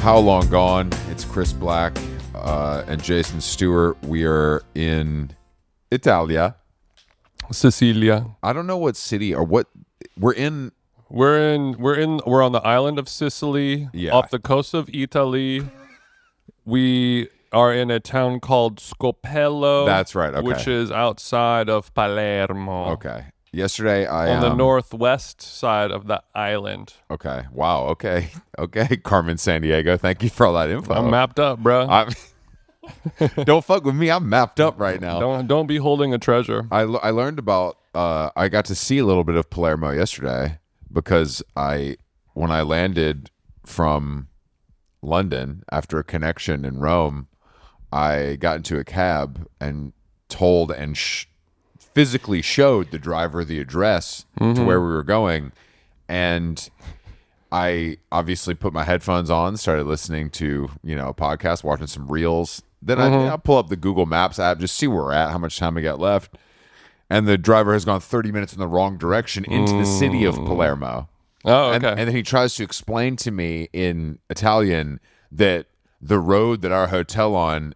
How Long Gone. It's Chris Black and Jason Stewart. We are in Italia. Sicilia. I don't know what city or what we're in. We're on the island of Sicily, off the coast of Italy. We are in a town called Scopello. That's right. Okay. Which is outside of Palermo. Okay. Yesterday on the northwest side of the island. Okay. Wow. Okay. Okay. Carmen Sandiego. Thank you for all that info. I'm mapped up, bro. Don't fuck with me. I'm mapped up right now. Don't be holding a treasure. I learned about. I got to see a little bit of Palermo yesterday because when I landed from London after a connection in Rome, I got into a cab and told and physically showed the driver the address to where we were going, and I obviously put my headphones on, started listening to a podcast, watching some reels. Then I pull up the Google Maps app, just see where we're at, how much time we got left, and the driver has gone 30 minutes in the wrong direction into the city of Palermo. Oh, okay. And then he tries to explain to me in Italian that the road that our hotel on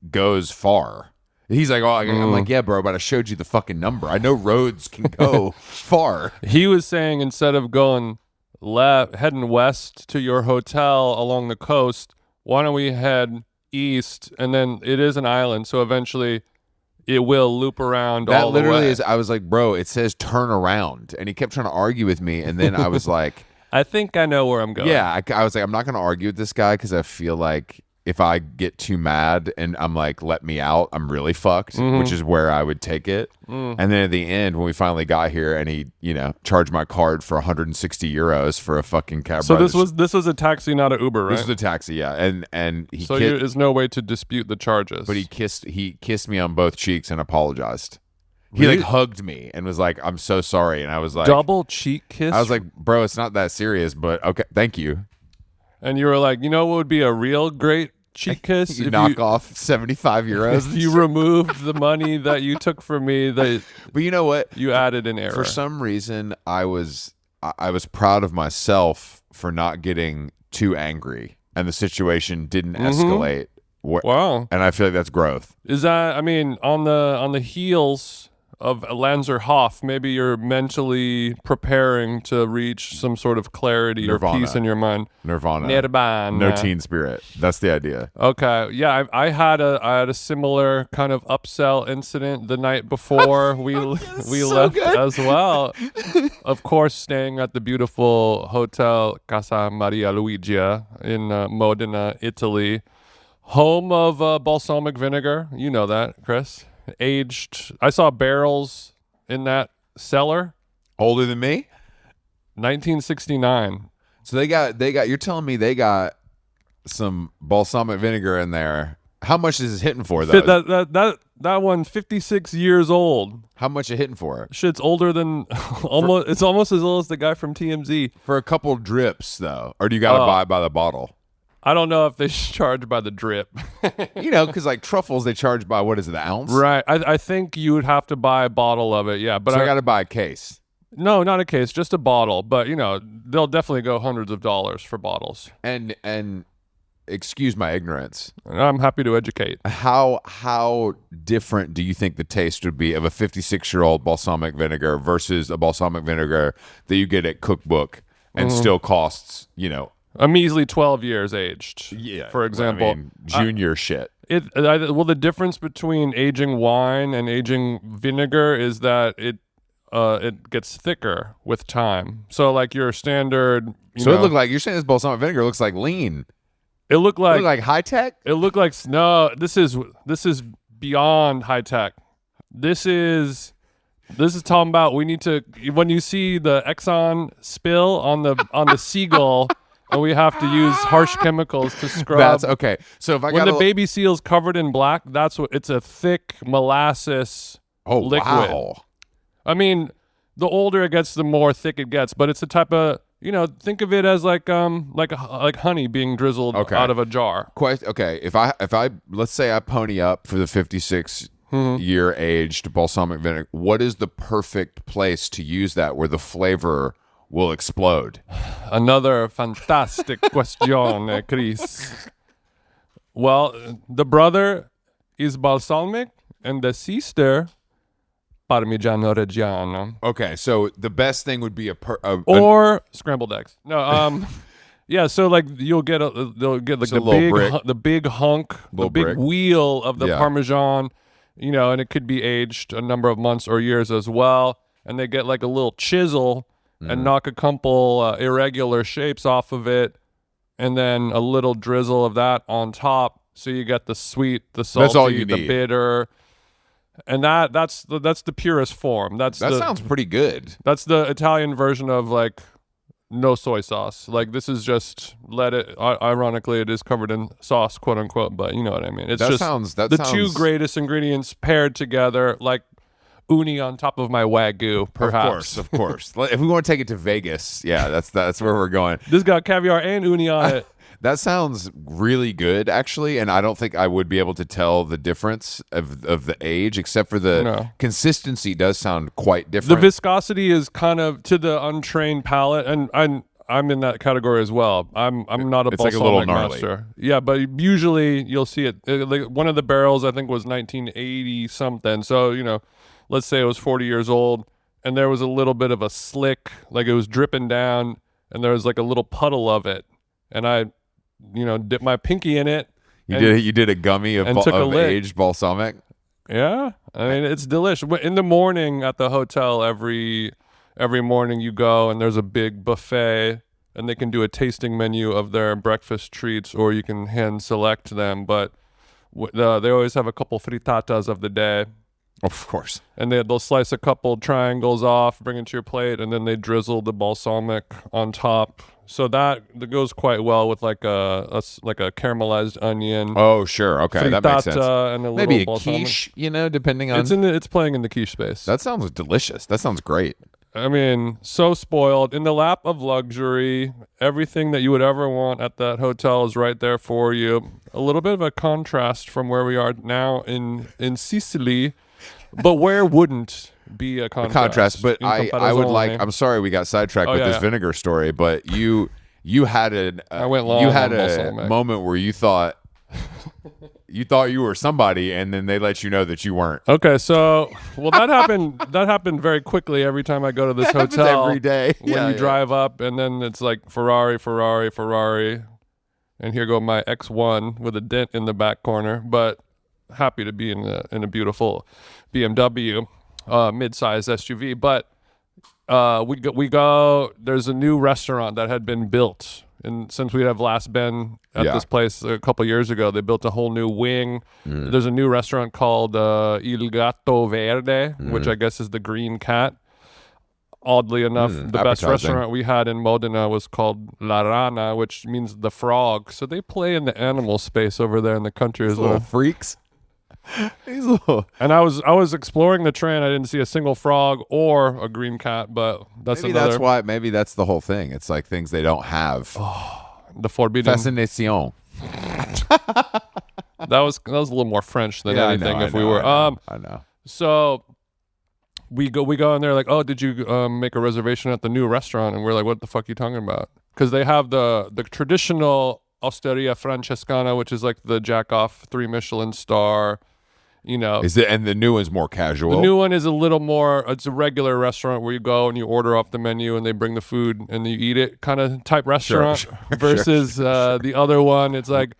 goes far. He's like, I'm like, yeah, bro, but I showed you the fucking number. I know roads can go far. He was saying instead of going heading west to your hotel along the coast, why don't we head east? And then it is an island, so eventually it will loop around that all the way. That literally is, I was like, bro, it says turn around. And he kept trying to argue with me. And then I was like, I think I know where I'm going. Yeah, I was like, I'm not going to argue with this guy because I feel like if I get too mad and I'm like, let me out, I'm really fucked, which is where I would take it. And then at the end, when we finally got here and he, charged my card for 160 euros for a fucking cab So ride. this was a taxi, not an Uber, right? This was a taxi, yeah. And he there's no way to dispute the charges. But he kissed me on both cheeks and apologized. Really? He hugged me and was like, I'm so sorry. And I was like, double cheek kiss? I was like, bro, it's not that serious, but okay, thank you. And you were like, what would be a real great cheek kiss? You knock off 75 euros. If you removed the money that you took from me, but you know what? You added an error. For some reason, I was proud of myself for not getting too angry, and the situation didn't escalate. Wow. And I feel like that's growth. Is that, on the heels of Lanzerhof, maybe you're mentally preparing to reach some sort of clarity Nirvana. or peace in your mind. Nirvana. No teen spirit. That's the idea. Okay. Yeah, I had a similar kind of upsell incident the night before we left as well. Of course, staying at the beautiful Hotel Casa Maria Luigia in Modena, Italy, home of balsamic vinegar. You know that, Chris. Aged. I saw barrels in that cellar. Older than me? 1969. So they got. You're telling me they got some balsamic vinegar in there. How much is it hitting for though? That one 56 years old. How much it hitting for? Shit's older than almost. It's almost as old as the guy from TMZ. For a couple drips though, or do you got to buy by the bottle? I don't know if they charge by the drip. Because like truffles, they charge by, what is it, the ounce? Right. I think you would have to buy a bottle of it, yeah. But so I got to buy a case. No, not a case, just a bottle. But, they'll definitely go hundreds of dollars for bottles. And excuse my ignorance. I'm happy to educate. How different do you think the taste would be of a 56-year-old balsamic vinegar versus a balsamic vinegar that you get at Cookbook and still costs, a measly 12 years aged, for example. Junior shit. The difference between aging wine and aging vinegar is that it gets thicker with time. So, like your standard... it looked like... You're saying this balsamic vinegar looks like lean. It looked like high tech? It looked like... No, this is beyond high tech. This is talking about we need to... When you see the Exxon spill on the seagull... And we have to use harsh chemicals to scrub. That's okay. So if when the baby seal's covered in black, that's what it's a thick molasses liquid. Wow. The older it gets, the more thick it gets. But it's a type of think of it as like honey being drizzled out of a jar. Okay. If I let's say I pony up for the 56 year aged balsamic vinegar, what is the perfect place to use that where the flavor will explode? Another fantastic question, Chris. Well, the brother is balsamic and the sister Parmigiano Reggiano. Okay, so the best thing would be or scrambled eggs. No, yeah. So like they'll get like the big hunk, the big wheel of the Parmesan, and it could be aged a number of months or years as well. And they get like a little chisel and knock a couple irregular shapes off of it, and then a little drizzle of that on top. So you get the sweet, the salty, that's all you the need. bitter. And that's the purest form. That sounds pretty good. That's the Italian version of like no soy sauce. Like this is just ironically it is covered in sauce, quote unquote, but you know what I mean. It's two greatest ingredients paired together like uni on top of my Wagyu, perhaps. Of course. If we want to take it to Vegas, that's where we're going. This got caviar and uni on it. That sounds really good, actually, and I don't think I would be able to tell the difference of the age, except for the consistency does sound quite different. The viscosity is kind of, to the untrained palate, and I'm in that category as well. I'm not a balsamic like a little gnarly. master. Yeah, but usually you'll see it. Like one of the barrels, I think, was 1980 something. So let's say it was 40 years old, and there was a little bit of a slick, like it was dripping down, and there was like a little puddle of it, and I dip my pinky in it. You did a gummy of aged balsamic? Yeah. I mean, it's delicious. In the morning at the hotel, every morning you go and there's a big buffet and they can do a tasting menu of their breakfast treats or you can hand select them. But they always have a couple frittatas of the day. Of course. And they'll slice a couple triangles off, bring it to your plate, and then they drizzle the balsamic on top. So that goes quite well with like a caramelized onion. Oh, sure. Okay, that makes sense. And a maybe little a quiche, depending on... It's playing in the quiche space. That sounds delicious. That sounds great. I mean, so spoiled. In the lap of luxury, everything that you would ever want at that hotel is right there for you. A little bit of a contrast from where we are now in Sicily, but where wouldn't be a contrast? But I would like... I'm sorry we got sidetracked with this vinegar story, but you had I went long you had a moment where you thought you were somebody, and then they let you know that you weren't. Okay, so that happened. That happened very quickly. Every time I go to this hotel, every day when you drive up, and then it's like Ferrari, and here go my X1 with a dent in the back corner. But happy to be in a beautiful BMW mid-size SUV. But we go. There's a new restaurant that had been built. And since we have last been at this place a couple years ago, they built a whole new wing. There's a new restaurant called Il Gatto Verde, which I guess is the green cat. Oddly enough, the best restaurant we had in Modena was called La Rana, which means the frog. So they play in the animal space over there in the country as well. Little freaks. And I was exploring the train. I didn't see a single frog or a green cat, but maybe that's the whole thing. It's like things they don't have. The forbidden fascination. That was a little more French than anything. I know. So we go in there like, oh, did you make a reservation at the new restaurant? And we're like, what the fuck are you talking about? Because they have the traditional Osteria Francescana, which is like the jack-off 3 Michelin star. And the new one's more casual. The new one is a little more, it's a regular restaurant where you go and you order off the menu and they bring the food and you eat it kind of type restaurant versus the other one. It's like,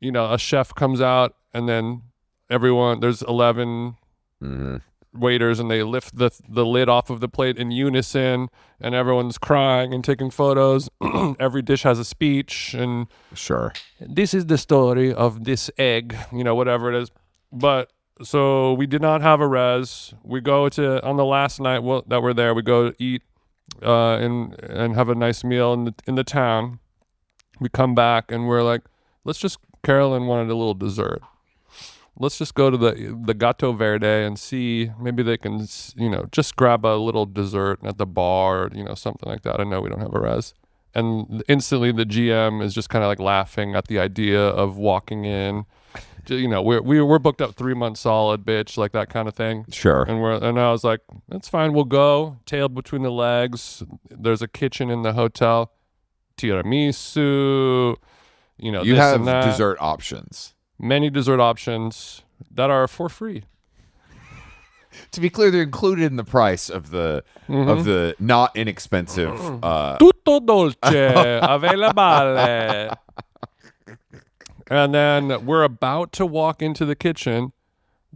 a chef comes out and then there's 11 waiters and they lift the lid off of the plate in unison and everyone's crying and taking photos. Every dish has a speech and this is the story of this egg, whatever it is. But so we did not have a res. We go on the last night that we're there, we go eat and have a nice meal in the town. We come back and we're like, Carolyn wanted a little dessert. Let's just go to the Gatto Verde and see, maybe they can, just grab a little dessert at the bar, something like that. I know we don't have a res. And instantly the GM is just kind of like laughing at the idea of walking in we're booked up 3 months solid, bitch, like that kind of thing. Sure. And I was like, that's fine, we'll go. Tail between the legs. There's a kitchen in the hotel. Tiramisu. You You have dessert options. Many dessert options that are for free. To be clear, they're included in the price of the not inexpensive. Tutto dolce available. And then we're about to walk into the kitchen.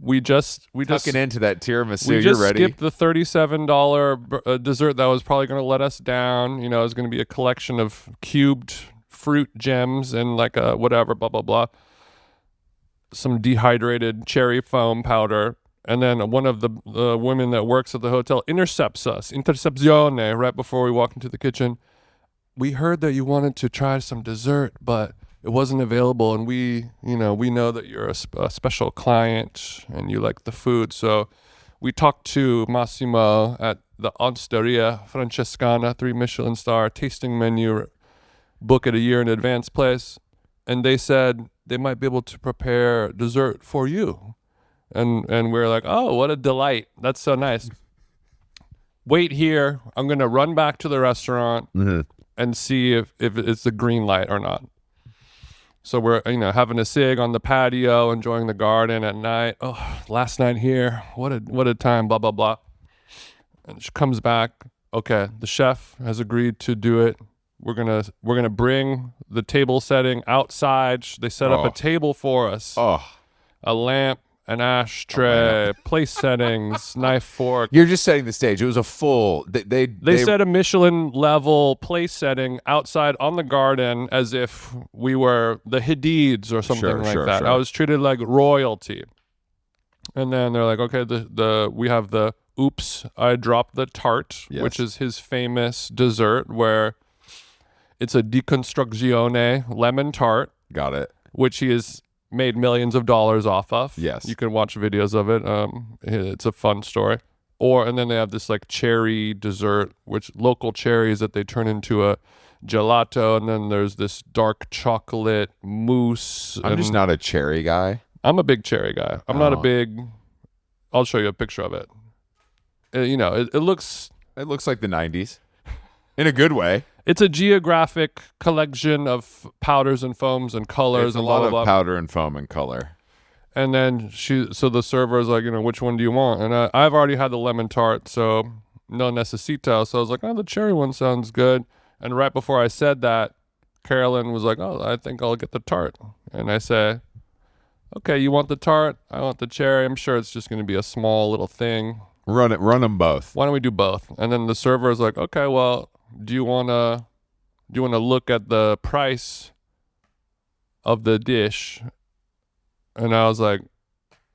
We just Tucking into that tiramisu. We You're just ready. skipped the $37 dessert that was probably going to let us down. It was going to be a collection of cubed fruit gems and like a whatever, blah blah blah. Some dehydrated cherry foam powder. And then one of the women that works at the hotel intercepts us, intercepzione, right before we walk into the kitchen. We heard that you wanted to try some dessert, but it wasn't available. And we know that you're a special client and you like the food. So we talked to Massimo at the Osteria Francescana, 3 Michelin star tasting menu, book it a year in advance place. And they said they might be able to prepare dessert for you. And we're like, oh, what a delight. That's so nice. Wait here. I'm going to run back to the restaurant and see if it's a green light or not. So we're, having a cig on the patio, enjoying the garden at night. Oh, last night here. What a time, blah, blah, blah. And she comes back. Okay, the chef has agreed to do it. We're gonna bring the table setting outside. They set up a table for us. Oh. A lamp. An ashtray, place settings, knife, fork. You're just setting the stage. It was a full. They set a Michelin level place setting outside on the garden as if we were the Hadids or something like that. Sure. I was treated like royalty. And then they're like, okay, we have the oops, I dropped the tart, which is his famous dessert where it's a deconstruzione lemon tart. Got it. Which he has made millions of dollars off of. Yes. You can watch videos of it. It's a fun story. And then they have this like cherry dessert, which local cherries that they turn into a gelato. And then there's this dark chocolate mousse. I'm just not a cherry guy. I'm a big cherry guy. I'm not a big, I'll show you a picture of it. It looks like the 90s in a good way. It's a geographic collection of powders and foams and colors. It's and a lot blah, of blah, blah. powder and foam and color. And then so the server is like, which one do you want? And I've already had the lemon tart, so no necesito. So I was like, oh, the cherry one sounds good. And right before I said that, Carolyn was like, oh, I think I'll get the tart. And I say, okay, you want the tart? I want the cherry. I'm sure it's just going to be a small little thing. Run them both. Why don't we do both? And then the server is like, okay, well, do you want to look at the price of the dish? And I was like,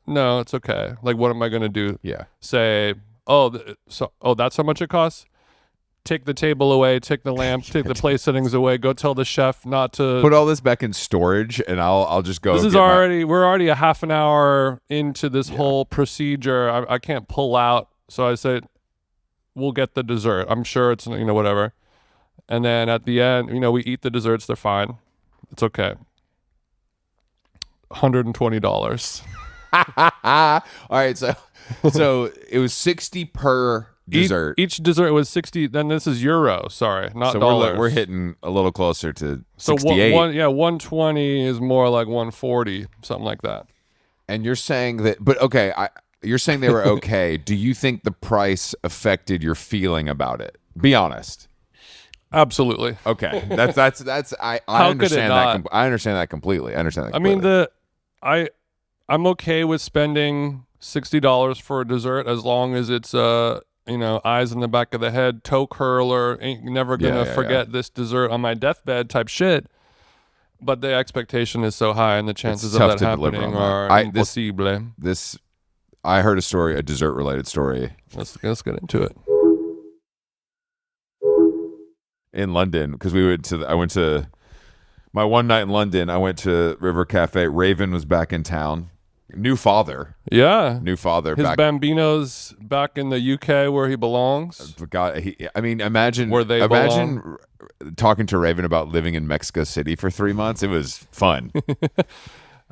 no, it's okay. Like, what am I going to do? Yeah. Say, that's how much it costs? Take the table away, take the lamp, take the place settings away, go tell the chef not to put all this back in storage, and I'll just go. We're already a half an hour into this whole procedure. I can't pull out. So I said, we'll get the dessert. I'm sure it's, whatever. And then at the end, we eat the desserts. They're fine. It's okay. $120. All right. So it was 60 per dessert. Each dessert was 60. Then this is euro. Sorry, not dollars. We're hitting a little closer to 68. So 120 is more like 140, something like that. And you're saying that, but okay, you're saying they were okay. Do you think the price affected your feeling about it? Be honest. Absolutely. Okay. That's I understand that. I understand that completely. I'm okay with spending $60 for a dessert as long as it's eyes in the back of the head, toe curler, ain't never gonna forget this dessert on my deathbed type shit. But the expectation is so high, and the chances of that happening are impossible. I heard a dessert-related story. Let's get into it. In London, because I went to my one night in London. I went to River Cafe. Raven was back in town. New father. Yeah. New father. His Bambino's back in the UK where he belongs. Imagine where they belong. Talking to Raven about living in Mexico City for 3 months. It was fun.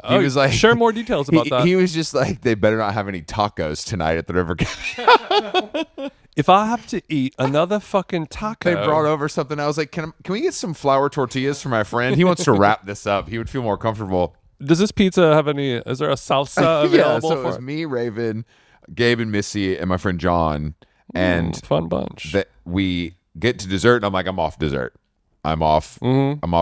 He was like, share more details about that. He was just like, they better not have any tacos tonight at the River Cafe. If I have to eat another fucking taco. They brought over something. I was like, can we get some flour tortillas for my friend? He wants to wrap this up. He would feel more comfortable. Does this pizza have any, is there a salsa available so for it was me, Raven, Gabe and Missy, and my friend John. And fun bunch. that we get to dessert, and I'm like, I'm off dessert. I'm off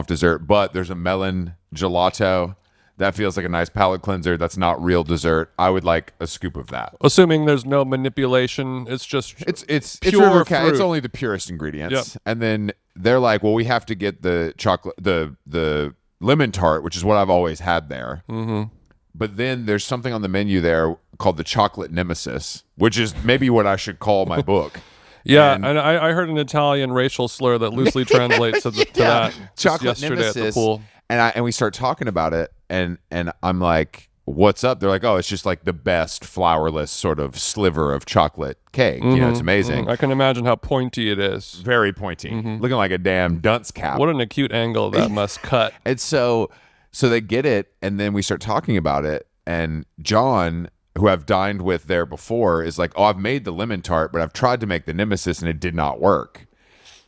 dessert. But there's a melon gelato. That feels like a nice palate cleanser. That's not real dessert. I would like a scoop of that. Assuming there's no manipulation, it's just it's pure fruit. It's only the purest ingredients. Yep. And then they're like, well, we have to get the chocolate, the lemon tart, which is what I've always had there. Mm-hmm. But then there's something on the menu there called the chocolate nemesis, which is maybe what I should call my book. Yeah, and I heard an Italian racial slur that loosely translates to that chocolate yesterday nemesis. at the pool. And we start talking about it, and I'm like, what's up? They're like, oh, it's just like the best flourless sort of sliver of chocolate cake. You know, it's amazing. I can imagine how pointy it is. Very pointy. Looking like a damn dunce cap. What an acute angle that must cut. And so they get it, and then we start talking about it, and John, who I've dined with there before, is like, oh, I've made the lemon tart, but I've tried to make the nemesis, and it did not work.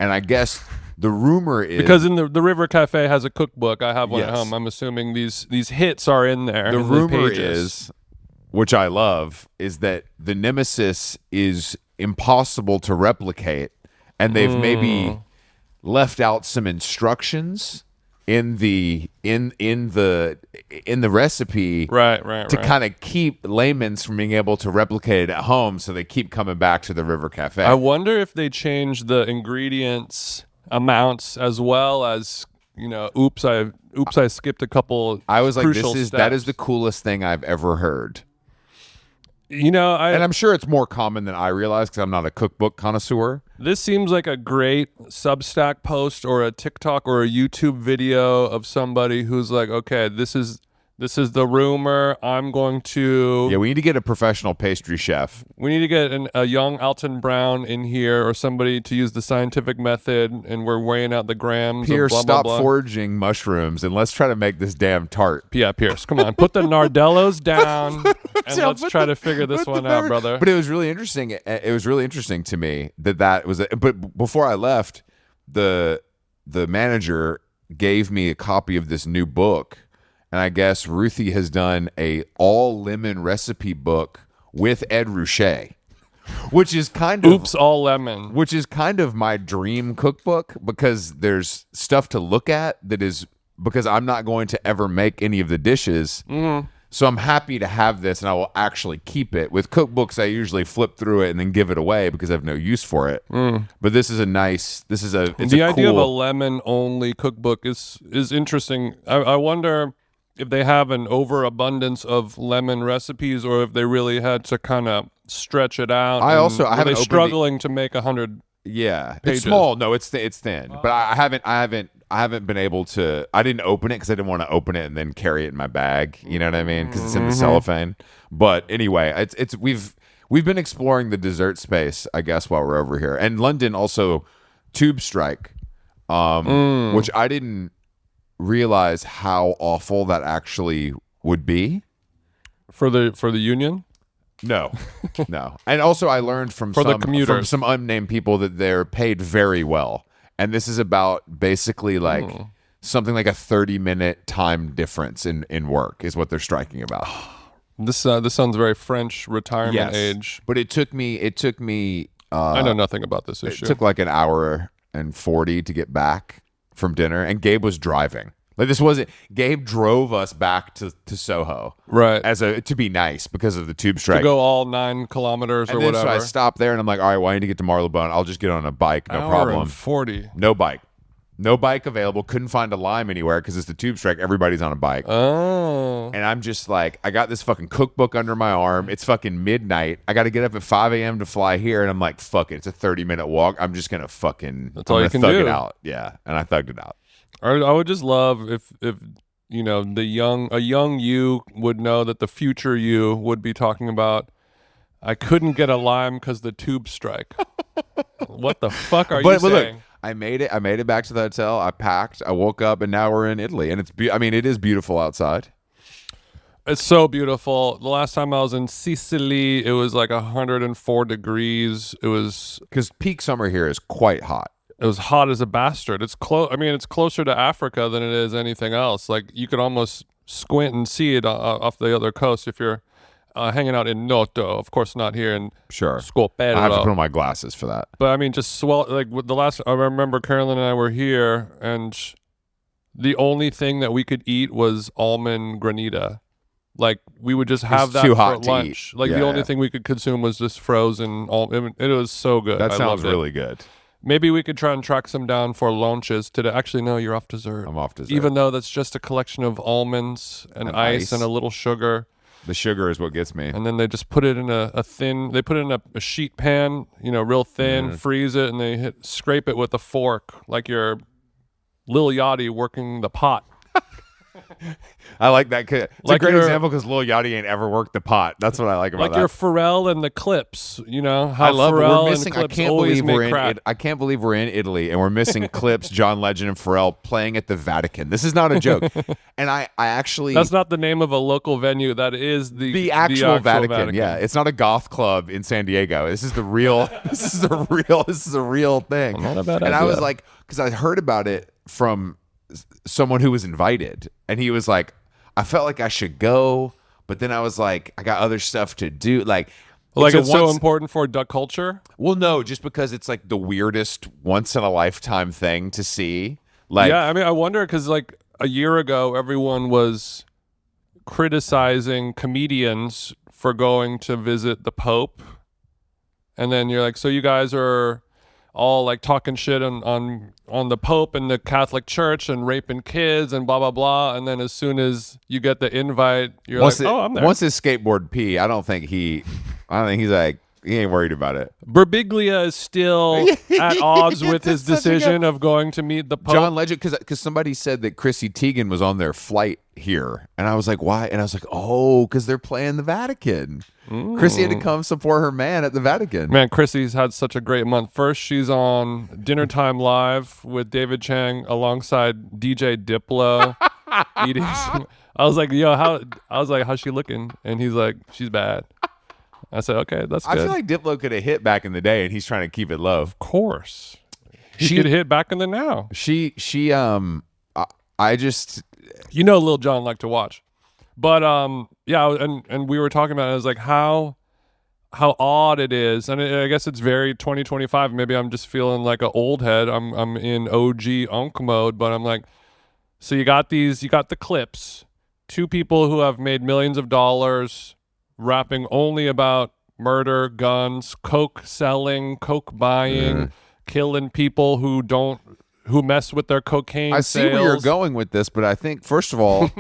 And I guess the rumor is... Because in the River Cafe has a cookbook. I have one at Yes. home. I'm assuming these hits are in there. The in rumor pages. is, which I love, is that the nemesis is impossible to replicate, and they've maybe left out some instructions in the recipe, right to kind of keep layman's from being able to replicate it at home, so they keep coming back to the River Cafe. I wonder if they changed the ingredients amounts as well as, you know, oops, I skipped a couple. I was like, crucial that is steps. the coolest thing I've ever heard. You know, And I'm sure it's more common than I realize because I'm not a cookbook connoisseur. This seems like a great Substack post or a TikTok or a YouTube video of somebody who's like, okay, this is the rumor. I'm going to... Yeah, we need to get a professional pastry chef. We need to get a young Alton Brown in here or somebody to use the scientific method, and we're weighing out the grams Pierce, of blah, stop blah, blah. foraging mushrooms and let's try to make this damn tart. Yeah, Pierce, come on. Put the Nardellos down and let's try to figure this one out, brother. But it was really interesting. It was really interesting to me that was... But before I left, the manager gave me a copy of this new book. And I guess Ruthie has done a all lemon recipe book with Ed Ruscha, which is kind of Oops, all lemon. which is kind of my dream cookbook, because there's stuff to look at that is, because I'm not going to ever make any of the dishes. So I'm happy to have this, and I will actually keep it. With cookbooks, I usually flip through it and then give it away because I have no use for it. But this is The idea of a lemon only cookbook is interesting. I wonder if they have an overabundance of lemon recipes, or if they really had to kind of stretch it out. I haven't they opened struggling to make 100. Yeah, pages. it's small. No, it's thin. But I haven't been able to. I didn't open it because I didn't want to open it and then carry it in my bag. You know what I mean? Because it's in the cellophane. But anyway, we've been exploring the dessert space, I guess, while we're over here. And London also, tube strike, which I didn't realize how awful that actually would be For the union? No. And also I learned from some unnamed people that they're paid very well. And this is about basically like something like a 30-minute time difference in work is what they're striking about. This sounds very French retirement age. But it took me I know nothing about this issue. It took like an hour and 40 to get back from dinner, and Gabe was driving. Like, this wasn't... Gabe drove us back to Soho. Right. To be nice because of the tube strike. To go all 9 kilometers or whatever. So I stopped there and I'm like, all right, well, I need to get to Marylebone. I'll just get on a bike. No hour problem. And 40. No bike. No bike available. Couldn't find a lime anywhere because it's the tube strike. Everybody's on a bike. Oh. And I'm just like, I got this fucking cookbook under my arm. It's fucking midnight. I got to get up at 5 a.m. to fly here. And I'm like, fuck it. It's a 30-minute walk. I'm just going to fucking... That's all you can thug do. it out. Yeah. And I thugged it out. I would just love if you know, a young you would know that the future you would be talking about, I couldn't get a lime because the tube strike. What the fuck are you saying? Look, I made it back to the hotel. I packed. I woke up, and now we're in Italy, and it is beautiful outside. It's so beautiful. The last time I was in Sicily, it was like 104 degrees. It was Because peak summer here is quite hot. It was hot as a bastard. It's close. I mean, it's closer to Africa than it is anything else. Like you could almost squint and see it off the other coast if you're hanging out in Noto. Of course, not here in Sure. Scoperlo. I have to put on my glasses for that. But I mean, just swell. Like with the last, I remember Carolyn and I were here, and the only thing that we could eat was almond granita. Like we would just have that too for hot to lunch. eat. Like Yeah, the only yeah. thing we could consume was just frozen almond. It was so good. That I sounds loved it. really good. Maybe we could try and track some down for lunches today. Actually, no, you're off dessert. I'm off dessert. Even though that's just a collection of almonds and ice and a little sugar. The sugar is what gets me. And then they just put it in a thin, they put it in a sheet pan, real thin, freeze it, and they scrape it with a fork like you're Lil Yachty working the pot. I like that. It's Like a great your- example because Lil Yachty ain't ever worked the pot. That's what I like about Like that. your Pharrell and the Clipse, how I love it. Pharrell We're and missing. I Clipse can't always believe we're make in. crack. I can't believe we're in Italy and we're missing Clipse, John Legend, and Pharrell playing at the Vatican. This is not a joke. And I actually That's not the name of a local venue. That is the actual Vatican. Yeah, it's not a goth club in San Diego. This is the real. This is a real thing. Not a bad and I idea. was like, because I heard about it from someone who was invited, and he was like, I felt like I should go, but then I was like, I got other stuff to do. Like it's so once- important for duck culture. Well, no, just because it's like the weirdest once in a lifetime thing to see. Like, Yeah, I mean, I wonder because like a year ago, everyone was criticizing comedians for going to visit the Pope, and then you're like, so you guys are all like talking shit on the Pope and the Catholic Church and raping kids and blah blah blah, and then as soon as you get the invite, you're like, oh, I'm there. Once his skateboard pee, I don't think he's like, he ain't worried about it. Birbiglia is still at odds with his decision of going to meet the Pope. John Legend, because somebody said that Chrissy Teigen was on their flight here, and I was like, why? And I was like, oh, because they're playing the Vatican. Chrissy had to come support her man at the Vatican. Man, Chrissy's had such a great month. First, she's on Dinner Time Live with David Chang alongside DJ Diplo eating. I was like, how's she looking? And he's like, she's bad. I said, okay, that's good. I feel like Diplo could have hit back in the day, and he's trying to keep it low. Of course. He could hit back in the now. I just, Lil Jon liked to watch. But yeah, and we were talking about it. I was like, how odd it is, and I guess it's very 2025. Maybe I'm just feeling like an old head. I'm in OG Unk mode, but I'm like, so you got the Clipse, two people who have made millions of dollars, rapping only about murder, guns, coke selling, coke buying, killing people who mess with their cocaine. I see sales. where you're going with this, but I think first of all,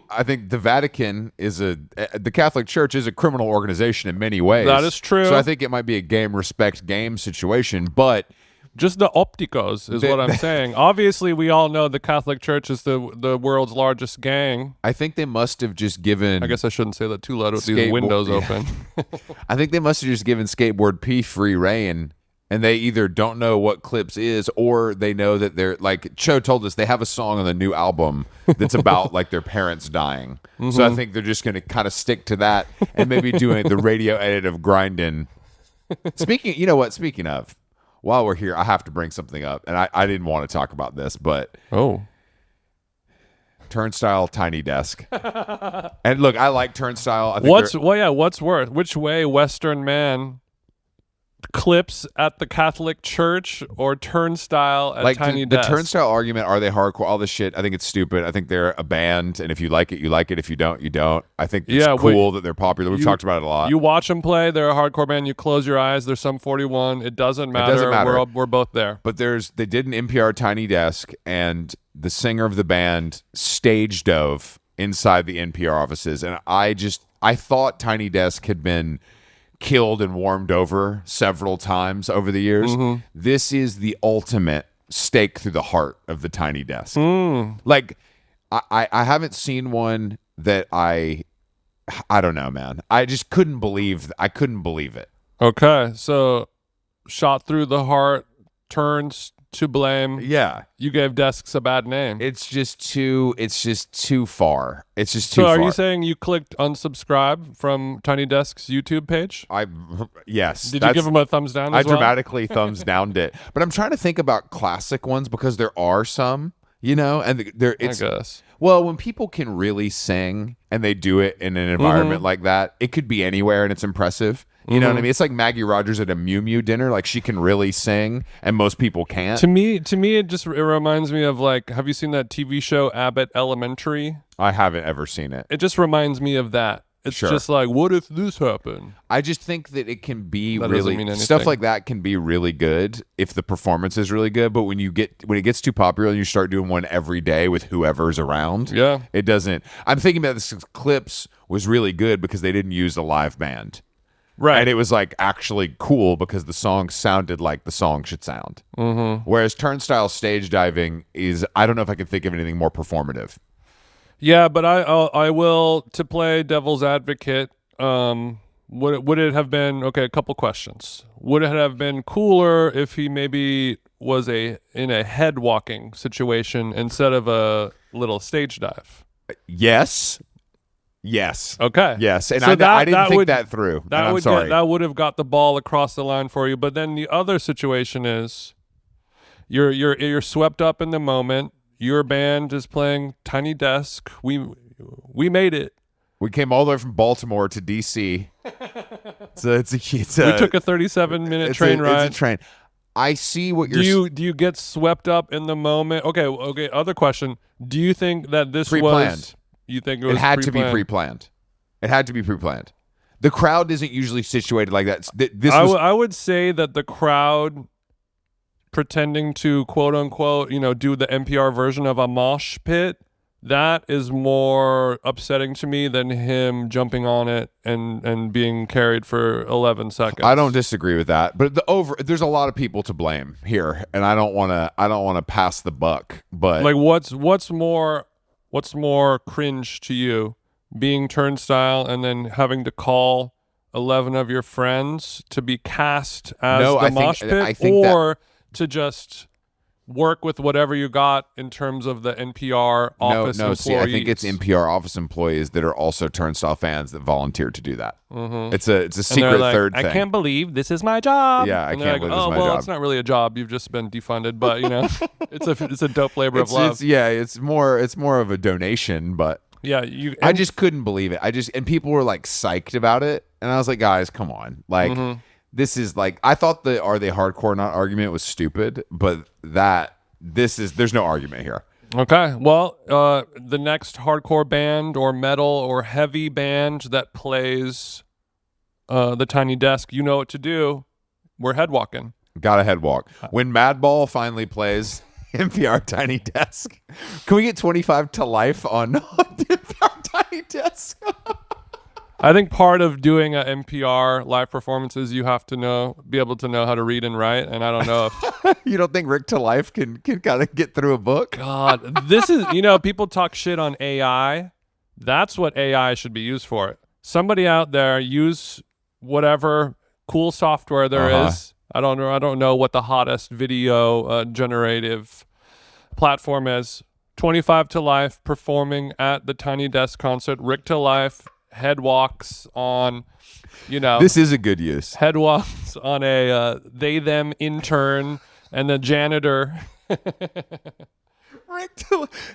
I think the Vatican the Catholic Church is a criminal organization in many ways. That is true. So I think it might be a game respect game situation, but just the opticos is what I'm saying. Obviously, we all know the Catholic Church is the world's largest gang. I think they must have just given. I guess I shouldn't say that too loud with these Skateboard- windows yeah. open. I think they must have just given skateboard P free reign, and they either don't know what Clipse is, or they know that they're like Cho told us they have a song on the new album that's about like their parents dying. So I think they're just going to kind of stick to that and maybe doing the radio edit of Grindin'. Speaking of, while we're here, I have to bring something up, and I didn't want to talk about this, but Turnstile Tiny Desk. And look, I like Turnstile. I think what's worse? Which way, Western man? Clipse at the Catholic Church or Turnstile at like Tiny the Desk? Turnstile argument, are they hardcore? All this shit, I think it's stupid. I think they're a band, and if you like it, you like it. If you don't, you don't. I think it's cool that they're popular. We've talked about it a lot. You watch them play, they're a hardcore band. You close your eyes, there's some 41. It doesn't matter. We're both there. But they did an NPR Tiny Desk, and the singer of the band stage dove inside the NPR offices, and I thought Tiny Desk had been killed and warmed over several times over the years. This is the ultimate stake through the heart of the Tiny Desk. Like I haven't seen one that I don't know, man. I just couldn't believe it. Okay, so shot through the heart, to blame. Yeah. You gave desks a bad name. It's just too far. It's just too so far. are you saying you clicked unsubscribe from Tiny Desk's YouTube page? Yes. Did you give them a thumbs down I as well? dramatically thumbs downed it. But I'm trying to think about classic ones because there are some, and I guess. Well, when people can really sing and they do it in an environment like that, it could be anywhere and it's impressive. You know what I mean? It's like Maggie Rogers at a Mew Mew dinner. Like, she can really sing and most people can't. To me, it reminds me of, like, have you seen that TV show Abbott Elementary? I haven't ever seen it. It just reminds me of that. It's just like, what if this happened? I just think that it can be That really doesn't mean stuff anything. like that can be really good if the performance is really good. But when it gets too popular and you start doing one every day with whoever's around, Yeah. it doesn't. I'm thinking about this. Clipse was really good because they didn't use a live band. Right. And it was like actually cool because the song sounded like the song should sound. Mm-hmm. Whereas Turnstile stage diving is, I don't know if I can think of anything more performative. Yeah, but I will, to play devil's advocate, would it have been, okay, a couple questions. Would it have been cooler if he maybe was in a head walking situation instead of a little stage dive? Yes. Okay. Yes. And So I didn't think that through. I'm sorry. That would have got the ball across the line for you. But then the other situation is you're swept up in the moment. Your band is playing Tiny Desk. We made it. We came all the way from Baltimore to DC. We took a 37-minute train ride. It's a train. I see what you're. Do you get swept up in the moment? Okay. Other question. Do you think that this Pre-planned. was? You think it was? It had to be pre-planned. It had to be pre-planned. The crowd isn't usually situated like that. I would say that the crowd pretending to quote unquote, do the NPR version of a mosh pit, that is more upsetting to me than him jumping on it and being carried for 11 seconds. I don't disagree with that, but there's a lot of people to blame here, and I don't want to pass the buck. But like, what's more cringe to you, being Turnstile and then having to call 11 of your friends to be cast as the mosh pit, or to just work with whatever you got in terms of the NPR office employees? See, I think it's NPR office employees that are also Turnstile fans that volunteered to do that. Mm-hmm. It's a secret third thing. I can't believe this is my job. Yeah, I can't believe this is my job. Well, it's not really a job. You've just been defunded, but it's a dope labor of love. It's more of a donation, but yeah, I just couldn't believe it. And people were like psyched about it, and I was like, guys, come on, like. Mm-hmm. This is like, I thought the "are they hardcore not" argument was stupid, but there's no argument here. Okay, well, the next hardcore band or metal or heavy band that plays the Tiny Desk, you know what to do. We're headwalking. Got a headwalk. When Madball finally plays NPR Tiny Desk, can we get 25 to life on NPR Tiny Desk? I think part of doing an NPR live performance is you have to be able to know how to read and write, and I don't know if you don't think Rick to Life can kind of get through a book. God, this is people talk shit on AI. That's what AI should be used for. Somebody out there use whatever cool software there is. I don't know what the hottest video generative platform is. 25 to life performing at the Tiny Desk concert. Rick to Life. Head walks on, This is a good use. Head walks on a they them intern and the janitor. Rick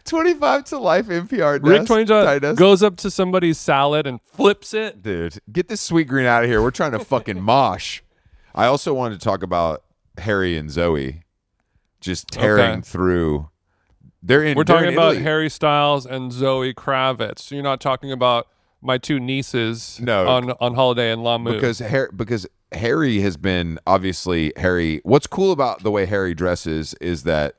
25 to life NPR desk. Rick 25 goes up to somebody's salad and flips it. Dude, get this sweet green out of here. We're trying to fucking mosh. I also wanted to talk about Harry and Zoe just tearing through. We're talking about Harry Styles and Zoe Kravitz. So you're not talking about my two nieces on holiday in Lamu. Because Harry has been, obviously, what's cool about the way Harry dresses is that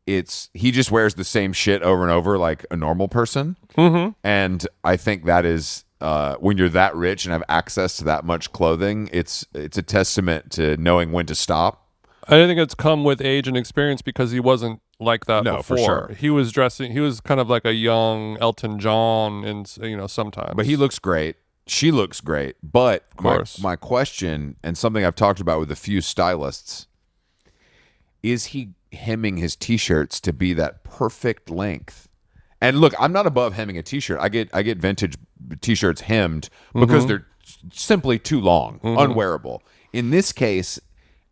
he just wears the same shit over and over like a normal person. Mm-hmm. And I think that is, when you're that rich and have access to that much clothing, it's a testament to knowing when to stop. I think it's come with age and experience because he wasn't like that before. For sure. He was kind of like a young Elton John sometimes. But he looks great. She looks great. But of course. My question, and something I've talked about with a few stylists, is he hemming his t-shirts to be that perfect length? And look, I'm not above hemming a t-shirt. I get vintage t-shirts hemmed because they're simply too long, unwearable. In this case,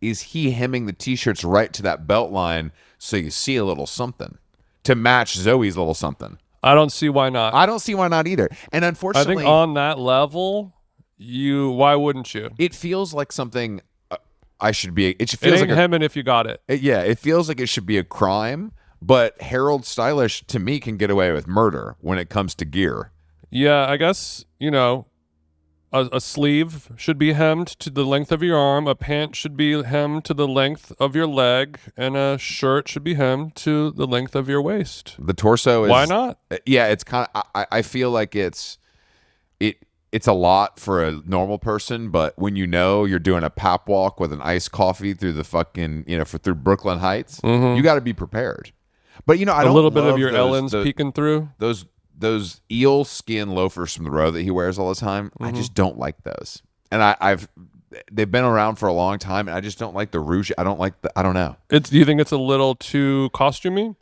is he hemming the t-shirts right to that belt line so you see a little something to match Zoe's little something? I don't see why not. I don't see why not either. And unfortunately, I think on that level, why wouldn't you? it feels like something I should be. It It feels ain't like hemming if you got it. it feels like it should be a crime. But Harold Stylish, to me, can get away with murder when it comes to gear. Yeah, I guess, a sleeve should be hemmed to the length of your arm, a pant should be hemmed to the length of your leg, and a shirt should be hemmed to the length of your waist. The torso is... Why not? Yeah, it's kind of... I feel like it's a lot for a normal person, but when you're doing a pap walk with an iced coffee through the fucking, through Brooklyn Heights, you got to be prepared. But, I don't a little bit of love your Ellens peeking through. Those eel skin loafers from the road that he wears all the time, I just don't like those. And they've been around for a long time, and I just don't like the rouge. I don't know. Do you think it's a little too costumey?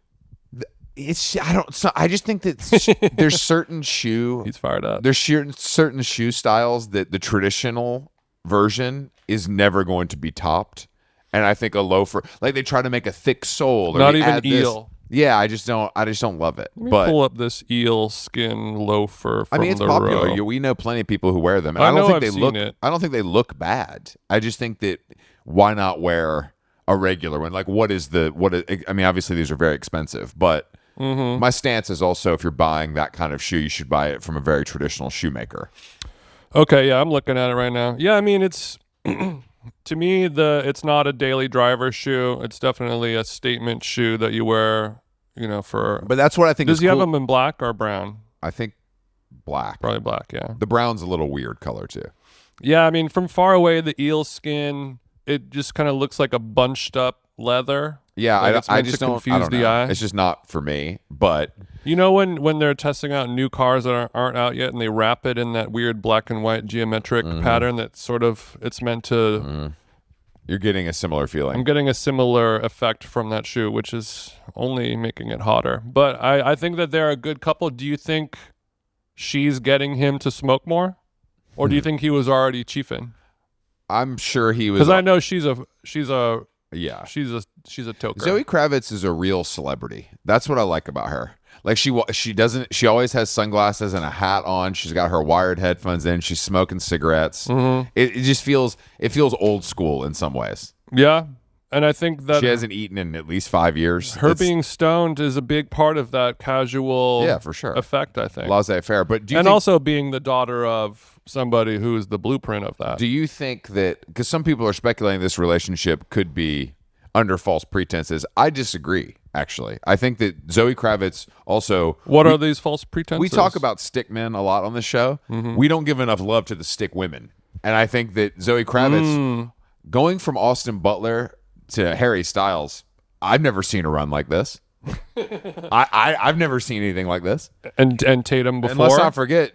I just think that there's certain shoe. He's fired up. There's certain shoe styles that the traditional version is never going to be topped. And I think a loafer, like they try to make a thick sole. Or not even eel. Yeah, I just don't love it. Let me pull up this eel skin loafer from it's the popular. row. We know plenty of people who wear them. And I don't think I've they seen look it. I don't think they look bad. I just think that why not wear a regular one? Like obviously these are very expensive, but my stance is also if you're buying that kind of shoe, you should buy it from a very traditional shoemaker. Okay, yeah, I'm looking at it right now. Yeah, I mean it's to me it's not a daily driver shoe. It's definitely a statement shoe that you wear, for. But that's what I think. Does he have cool. them in black or brown? I think black. Probably black. Yeah. The brown's a little weird color too. Yeah, I mean from far away, the eel skin, it just kind of looks like a bunched up leather. Yeah, like I just don't confuse the eye. It's just not for me. But when they're testing out new cars that aren't out yet, and they wrap it in that weird black and white geometric pattern that sort of it's meant to. You're getting a similar feeling. I'm getting a similar effect from that shoe, which is only making it hotter. But I think that they're a good couple. Do you think she's getting him to smoke more, or do you think he was already chiefing? I'm sure he was, because I know she's a yeah. She's a toker. Zoe Kravitz is a real celebrity. That's what I like about her. Like she always has sunglasses and a hat on. She's got her wired headphones in. She's smoking cigarettes. It just feels old school in some ways. Yeah. And I think that she hasn't eaten in at least 5 years. Her being stoned is a big part of that casual for sure. effect, I think. Laissez-faire. But also being the daughter of somebody who is the blueprint of that. Do you think that, because some people are speculating this relationship could be under false pretenses. I disagree, actually. I think that Zoe Kravitz also... What are these false pretenses? We talk about stick men a lot on the show. We don't give enough love to the stick women. And I think that Zoe Kravitz, going from Austin Butler to Harry Styles, I've never seen a run like this. I've never seen anything like this. And Tatum before. And let's not forget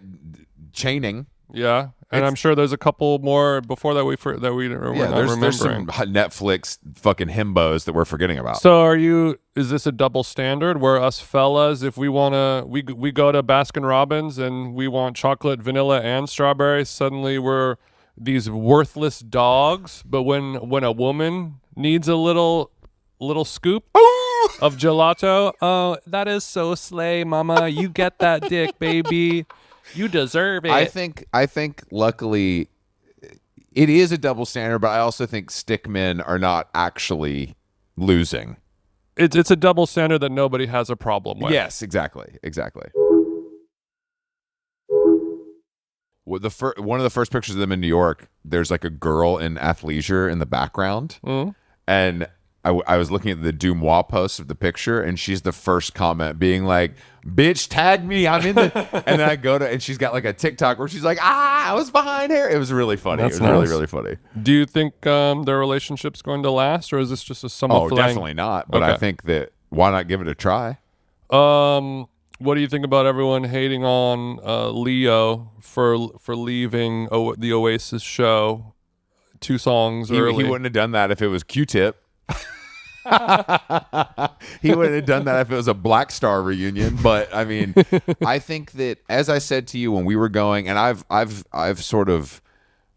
chaining. Yeah, and I'm sure there's a couple more before that we're not remembering. There's some Netflix fucking himbos that we're forgetting about. So is this a double standard where us fellas, if we go to Baskin Robbins and we want chocolate, vanilla, and strawberry, suddenly we're these worthless dogs, but when a woman needs a little scoop of gelato, oh, that is so slay, mama. You get that dick, baby. You deserve it. I think luckily it is a double standard, but I also think stick men are not actually losing. It's a double standard that nobody has a problem with. Yes, exactly. One of the first pictures of them in New York, there's like a girl in athleisure in the background, and I was looking at the Dumois post of the picture, and she's the first comment being like, "Bitch, tag me, I'm in the." And then I go to, and she's got like a TikTok where she's like, "I was behind her." It was really funny. That's it was nice. really, really funny. Do you think their relationship's going to last, or is this just a summer fling? Definitely not. But Okay. I think that why not give it a try? What do you think about everyone hating on Leo for leaving the Oasis show 2 songs early? He wouldn't have done that if it was Q-Tip. He wouldn't have done that if it was a Black Star reunion. But I mean, I think that, as I said to you when we were going, and I've sort of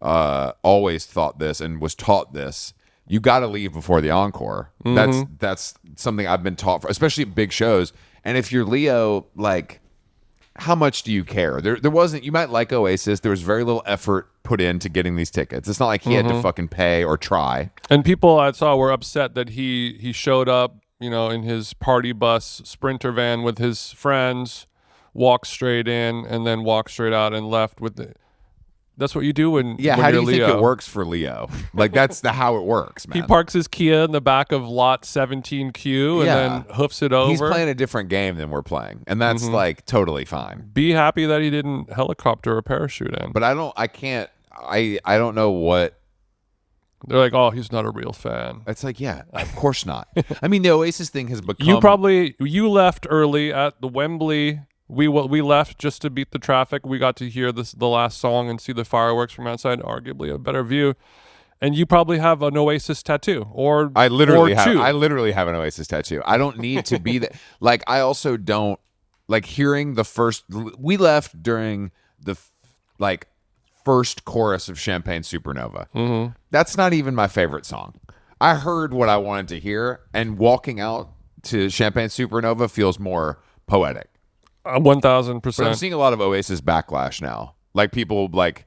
always thought this and was taught this. You got to leave before the encore. That's something I've been taught for, especially at big shows. And if you're Leo, like, how much do you care? There wasn't. You might like Oasis. There was very little effort put into getting these tickets. It's not like he had to fucking pay or try. And people I saw were upset that he showed up, in his party bus Sprinter van with his friends, walked straight in, and then walked straight out and left with the. That's what you do when how do you're you Leo. think it works for Leo? Like, that's how it works, man. He parks his Kia in the back of lot 17Q and then hoofs it over. He's playing a different game than we're playing, and that's like totally fine. Be happy that he didn't helicopter or parachute in. But I don't know what. They're like, oh, he's not a real fan. It's like, yeah, of course not. I mean, the Oasis thing has become. You left early at the Wembley. We left just to beat the traffic. We got to hear the last song and see the fireworks from outside, arguably a better view. And you probably have an Oasis tattoo, I literally have an Oasis tattoo. I don't need to be that. Like, I also don't like hearing the first. We left during the first chorus of Champagne Supernova. That's not even my favorite song. I heard what I wanted to hear, and walking out to Champagne Supernova feels more poetic. 1,000%. But I'm seeing a lot of Oasis backlash now. Like, people like,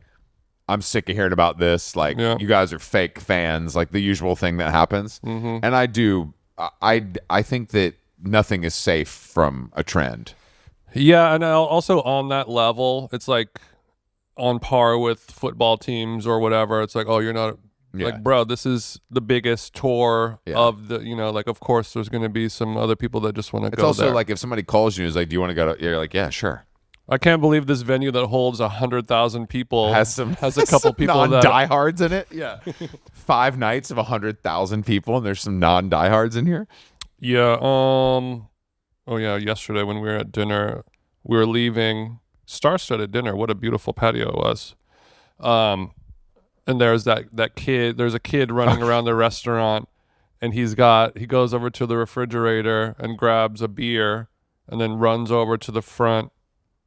I'm sick of hearing about this. Like, you guys are fake fans. Like, the usual thing that happens. And I think that nothing is safe from a trend. Yeah, and also on that level, it's like on par with football teams or whatever. It's like, oh, you're not. Like, bro, this is the biggest tour of the, like, of course, there's going to be some other people that just want to go there. It's also like if somebody calls you and is like, do you want to go to, you're like, yeah, sure. I can't believe this venue that holds 100,000 people has a couple people non-diehards in it. Yeah. 5 nights of 100,000 people, and there's some non-diehards in here. Yeah. Oh, yeah. Yesterday when we were at dinner, we were leaving star-studded dinner. What a beautiful patio it was. And there's that kid. There's a kid running around the restaurant, and he goes over to the refrigerator and grabs a beer, and then runs over to the front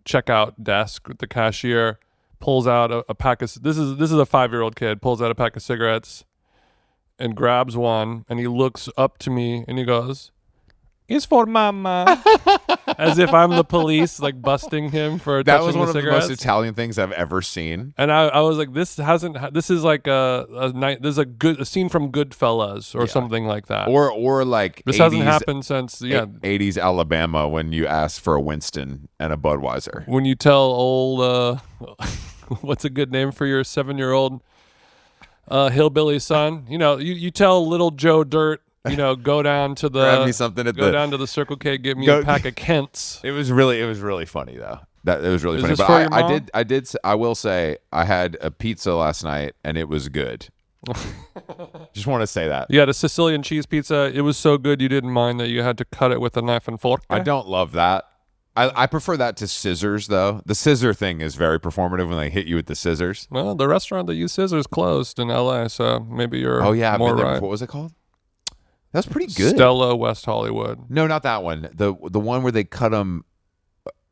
checkout desk with the cashier, pulls out a pack of. This is a 5-year-old kid. Pulls out a pack of cigarettes, and grabs one, and he looks up to me and he goes, "It's for mama," as if I'm the police, like busting him for that touching was one the of cigarettes. the most Italian things I've ever seen. And I was like, this is like a night. This is a scene from Goodfellas or something like that. Or like this 80s, hasn't happened since 80s Alabama when you ask for a Winston and a Budweiser. When you tell old what's a good name for your 7-year-old hillbilly son? You tell little Joe Dirt. Go down to the grab me something down to the Circle K, get me a pack of Kents. It was really funny though. It was really funny. This But for your mom? I will say I had a pizza last night and it was good. Just want to say that. You had a Sicilian cheese pizza. It was so good you didn't mind that you had to cut it with a knife and fork. I don't love that. I prefer that to scissors though. The scissor thing is very performative when they hit you with the scissors. Well, the restaurant that used scissors closed in LA, so maybe you're more right. What was it called? That's pretty good. Stella West Hollywood. No, not that one. The one where they cut them,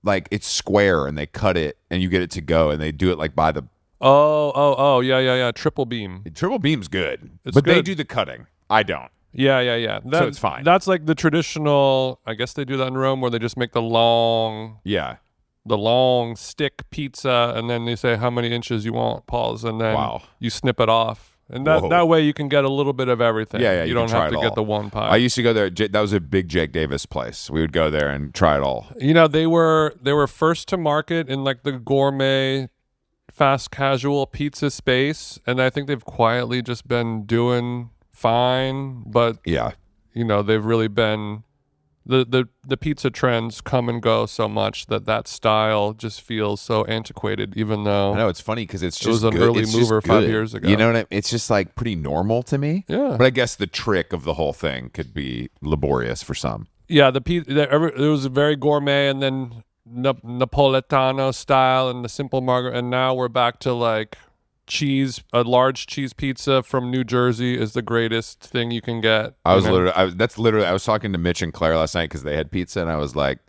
like it's square and they cut it and you get it to go and they do it like by the. Oh, yeah. Triple beam. Triple beam's good, It's but good. they do the cutting. I don't. Yeah. So it's fine. That's like the traditional. I guess they do that in Rome where they just make the long stick pizza and then they say how many inches you want. Pause and then you snip it off. And that way you can get a little bit of everything. Yeah. You don't have to get the one pie. I used to go there. That was a big Jake Davis place. We would go there and try it all. They were first to market in like the gourmet, fast casual pizza space, and I think they've quietly just been doing fine. But they've really been the pizza trends come and go so much that style just feels so antiquated, even though I know it's funny because it was an early mover 5 years ago. You know what I mean? It's just like pretty normal to me. Yeah. But I guess the trick of the whole thing could be laborious for some. Yeah, it was very gourmet and then Napolitano style and the simple margarita, and now we're back to like a large cheese pizza from New Jersey is the greatest thing you can get. I was talking to Mitch and Claire last night because they had pizza, and I was like,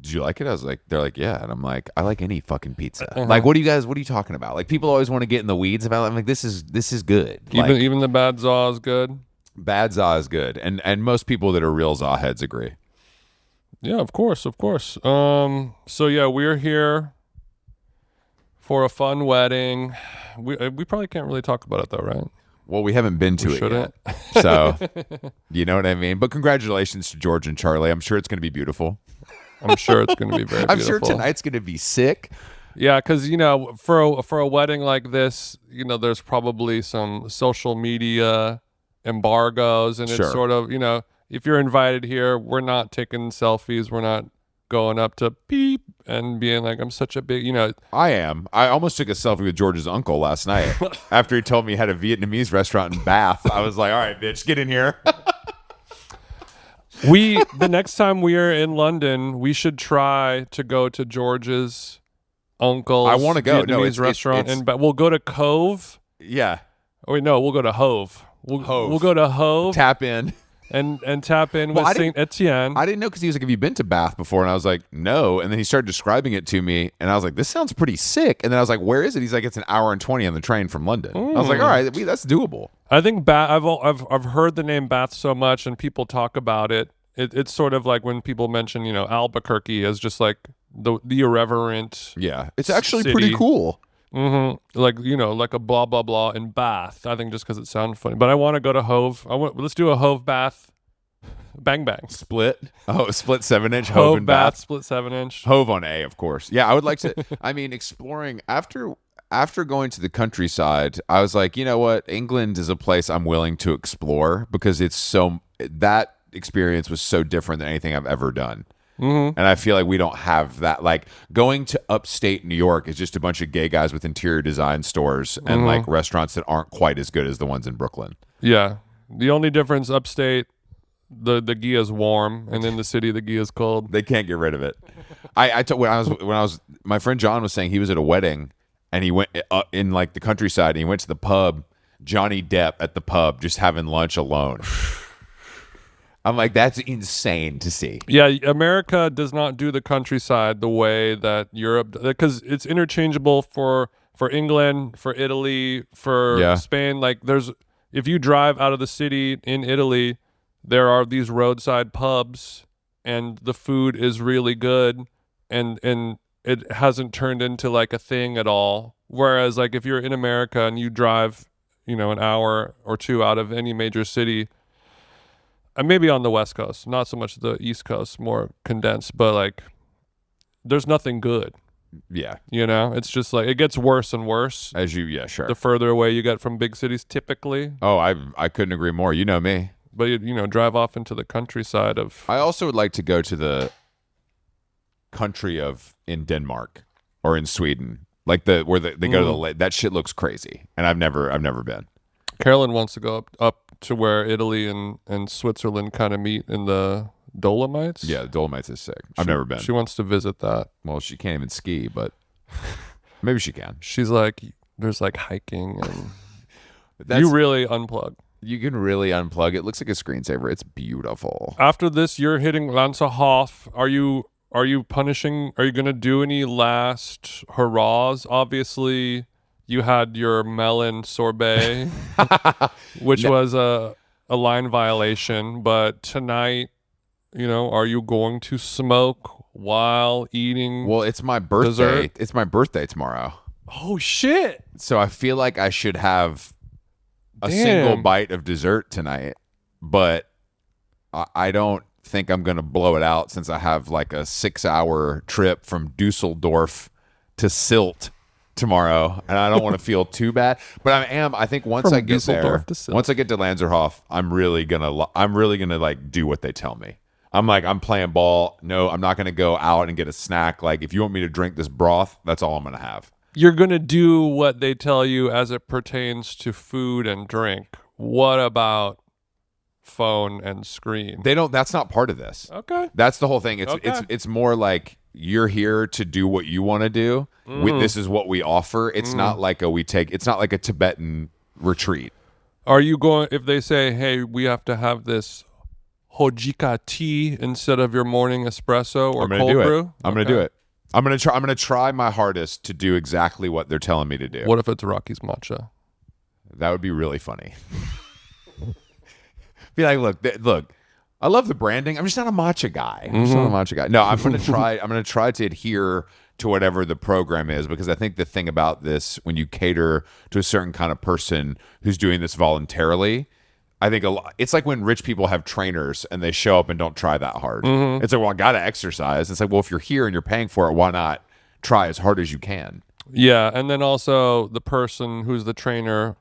"Did you like it?" I was like, "They're like, yeah," and I'm like, "I like any fucking pizza." Like, what are you talking about? Like, people always want to get in the weeds about it. I'm like, this is good. Even the bad Zaw is good. Bad Zaw is good, and most people that are real Zaw heads agree. Yeah, of course. So yeah, we're here for a fun wedding. We probably can't really talk about it though, right? Well, we haven't been to it yet, so you know what I mean. But congratulations to George and Charlie. I'm sure it's going to be beautiful. I'm sure it's going to be very beautiful. I'm sure tonight's going to be sick. Yeah, because for a wedding like this, there's probably some social media embargoes, and it's sort of, if you're invited here, we're not taking selfies. We're not going up to beep and being like, I'm such a big, I am. I almost took a selfie with George's uncle last night after he told me he had a Vietnamese restaurant in Bath. I was like, all right, bitch, get in here. The next time we are in London, we should try to go to George's uncle's I want to go. Vietnamese restaurant, and we'll go to Cove. Yeah. Oh wait, no, we'll go to Hove. We'll go to Hove. Tap in. And tap in with St. Etienne. I didn't know because he was like, have you been to Bath before? And I was like, no. And then he started describing it to me, and I was like, this sounds pretty sick. And then I was like, where is it? He's like, it's an hour and 20 on the train from London. I was like, all right, that's doable. I think I've heard the name Bath so much, and people talk about it. It's sort of like when people mention, Albuquerque as just like the irreverent. Yeah, it's actually city. Pretty cool. Mm-hmm. Like, like a blah, blah, blah in Bath. I think just because it sounds funny. But I want to go to Hove. Let's do a Hove Bath bang bang. Split 7-inch Hove and Bath. Split 7-inch. Hove on A, of course. Yeah, I would like to. I mean, exploring after going to the countryside, I was like, you know what? England is a place I'm willing to explore because that experience was so different than anything I've ever done. Mm-hmm. And I feel like we don't have that. Like, going to upstate New York is just a bunch of gay guys with interior design stores and like restaurants that aren't quite as good as the ones in Brooklyn. Yeah. The only difference upstate, the ghee is warm, and in the city the ghee is cold. They can't get rid of it. My friend John was saying he was at a wedding and he went in like the countryside and he went to the pub, Johnny Depp at the pub just having lunch alone. I'm like, that's insane to see. Yeah, America does not do the countryside the way that Europe, because it's interchangeable for England, for Italy, for Spain. Like, if you drive out of the city in Italy, there are these roadside pubs, and the food is really good, and it hasn't turned into like a thing at all. Whereas, like, if you're in America and you drive, an hour or two out of any major city. Maybe on the West Coast, not so much the East Coast, more condensed, but like there's nothing good. Yeah. It's just like it gets worse and worse. Sure. The further away you get from big cities typically. Oh, I couldn't agree more. You know me. But drive off into the countryside of I also would like to go to the country in Denmark or in Sweden. Like where they go to the lake. That shit looks crazy. And I've never been. Carolyn wants to go up to where Italy and Switzerland kind of meet in the Dolomites. Yeah, the Dolomites is sick. I've never been. She wants to visit that. Well, she can't even ski, but maybe she can. She's like, there's like hiking and you really unplug. You can really unplug. It looks like a screensaver. It's beautiful. After this, you're hitting Lanzahof. Are you punishing? Are you going to do any last hurrahs? Obviously, you had your melon sorbet, which was a line violation. But tonight, are you going to smoke while eating? Well, it's my birthday. Dessert? It's my birthday tomorrow. Oh, shit. So I feel like I should have a single bite of dessert tonight. But I don't think I'm going to blow it out since I have like a 6-hour trip from Dusseldorf to Silt tomorrow, and I don't want to feel too bad, but I think once I get there, once I get to Lanzerhof, I'm really gonna like do what they tell me. I'm playing ball. No, I'm not gonna go out and get a snack. Like, if you want me to drink this broth, that's all I'm gonna have. You're gonna do what they tell you as it pertains to food and drink. What about phone and screen? They don't. That's not part of this. Okay, that's the whole thing. It's more like you're here to do what you want to do. This is what we offer. It's not like it's not like a Tibetan retreat. Are you going, if they say, hey, we have to have this hojika tea instead of your morning espresso or cold brew? I'm going to do it. I'm going to try my hardest to do exactly what they're telling me to do. What if it's Rocky's matcha? That would be really funny. Be like, look, I love the branding. I'm just not a matcha guy. No, I'm going to try to adhere to whatever the program is, because I think the thing about this, when you cater to a certain kind of person who's doing this voluntarily, I think it's like when rich people have trainers and they show up and don't try that hard. It's like, well, I got to exercise. It's like, well, if you're here and you're paying for it, why not try as hard as you can? Yeah, and then also the person who's the trainer,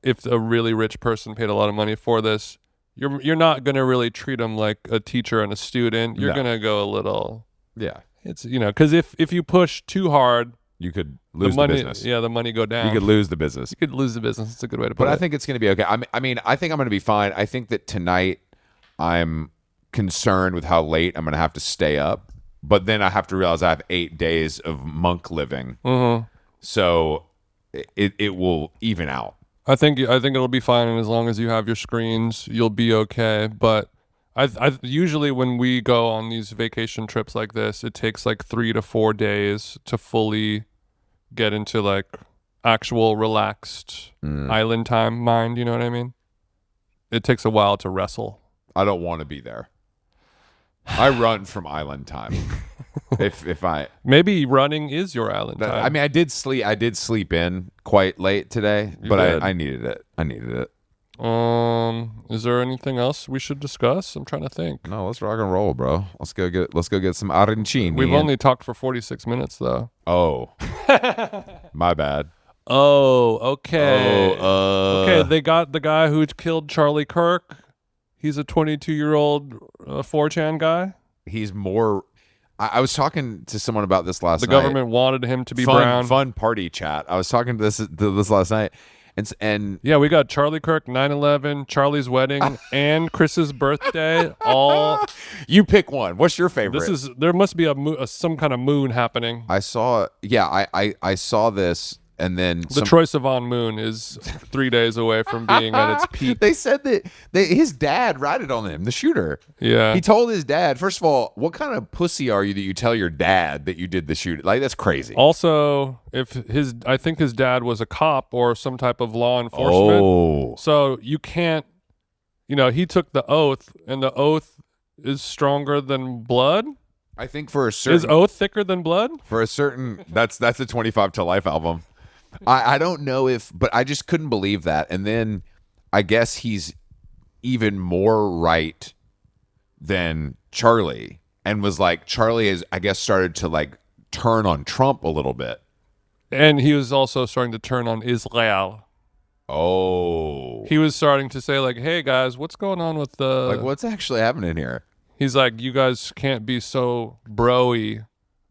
if a really rich person paid a lot of money for this, you're not going to really treat them like a teacher and a student. You're going to go a little... Yeah. It's, because if you push too hard... You could lose the business. Yeah, the money go down. You could lose the business. It's a good way to put it. But I think it's going to be okay. I mean, I think I'm going to be fine. I think that tonight I'm concerned with how late I'm going to have to stay up. But then I have to realize I have 8 days of monk living. So it will even out. I think it'll be fine, and as long as you have your screens, you'll be okay. But I usually when we go on these vacation trips like this, it takes like 3 to 4 days to fully get into like actual relaxed island time mind. You know what I mean? It takes a while to wrestle. I don't want to be there. I run from island time. if I maybe running is your island time. I mean, I did sleep in quite late today, but I needed it. Is there anything else we should discuss? I'm trying to think. No, let's rock and roll, bro. Let's go get some arancini. We've only talked for 46 minutes though. Oh. My bad. Oh, okay. Okay, they got the guy who killed Charlie Kirk. He's a 22-year-old 4chan guy. He's more... I was talking to someone about this last night. The government wanted him to be brown. Fun party chat. I was talking to this last night. And yeah, we got Charlie Kirk, 9/11, Charlie's wedding, and Chris's birthday. All you pick one. What's your favorite? There must be some kind of moon happening. I saw. Yeah, I saw this. And then the Troye Sivan moon is 3 days away from being at its peak. They said that his dad ratted on him, the shooter. Yeah. He told his dad, first of all, what kind of pussy are you that you tell your dad that you did the shooting? Like, that's crazy. Also, I think his dad was a cop or some type of law enforcement. Oh. So you can't, he took the oath, and the oath is stronger than blood. I think for a certain... Is oath thicker than blood? For a certain... That's a 25 to Life album. I don't know but I just couldn't believe that. And then I guess he's even more right than Charlie, and was like, Charlie has, I guess, started to like turn on Trump a little bit. And he was also starting to turn on Israel. Oh. He was starting to say like, hey guys, what's going on with what's actually happening here? He's like, you guys can't be so bro-y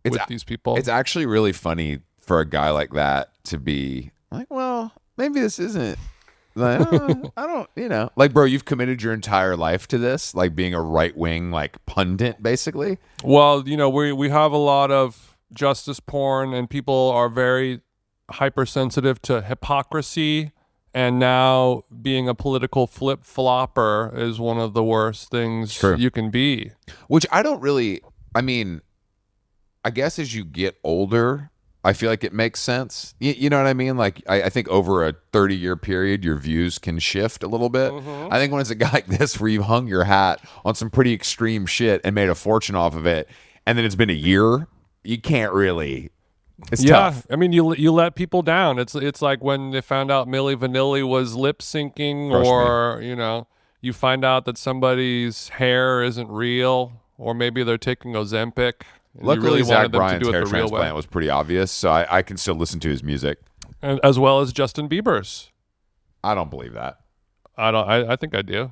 with these people. It's actually really funny for a guy like that to be like, well, maybe this isn't like, I don't, like, bro, you've committed your entire life to this, like being a right-wing like pundit, basically. Well, we have a lot of justice porn, and people are very hypersensitive to hypocrisy, and now being a political flip-flopper is one of the worst things you can be. Which I don't really, I mean, I guess as you get older, I feel like it makes sense. You know what I mean? Like, I think over a 30-year period, your views can shift a little bit. I think when it's a guy like this where you hung your hat on some pretty extreme shit and made a fortune off of it, and then it's been a year, you can't really... It's tough. I mean, you let people down. It's like when they found out Milli Vanilli was lip syncing, or you find out that somebody's hair isn't real, or maybe they're taking Ozempic. Luckily, really Zach Bryan's hair transplant was pretty obvious, so I can still listen to his music, and as well as Justin Bieber's. I don't believe that. I think I do.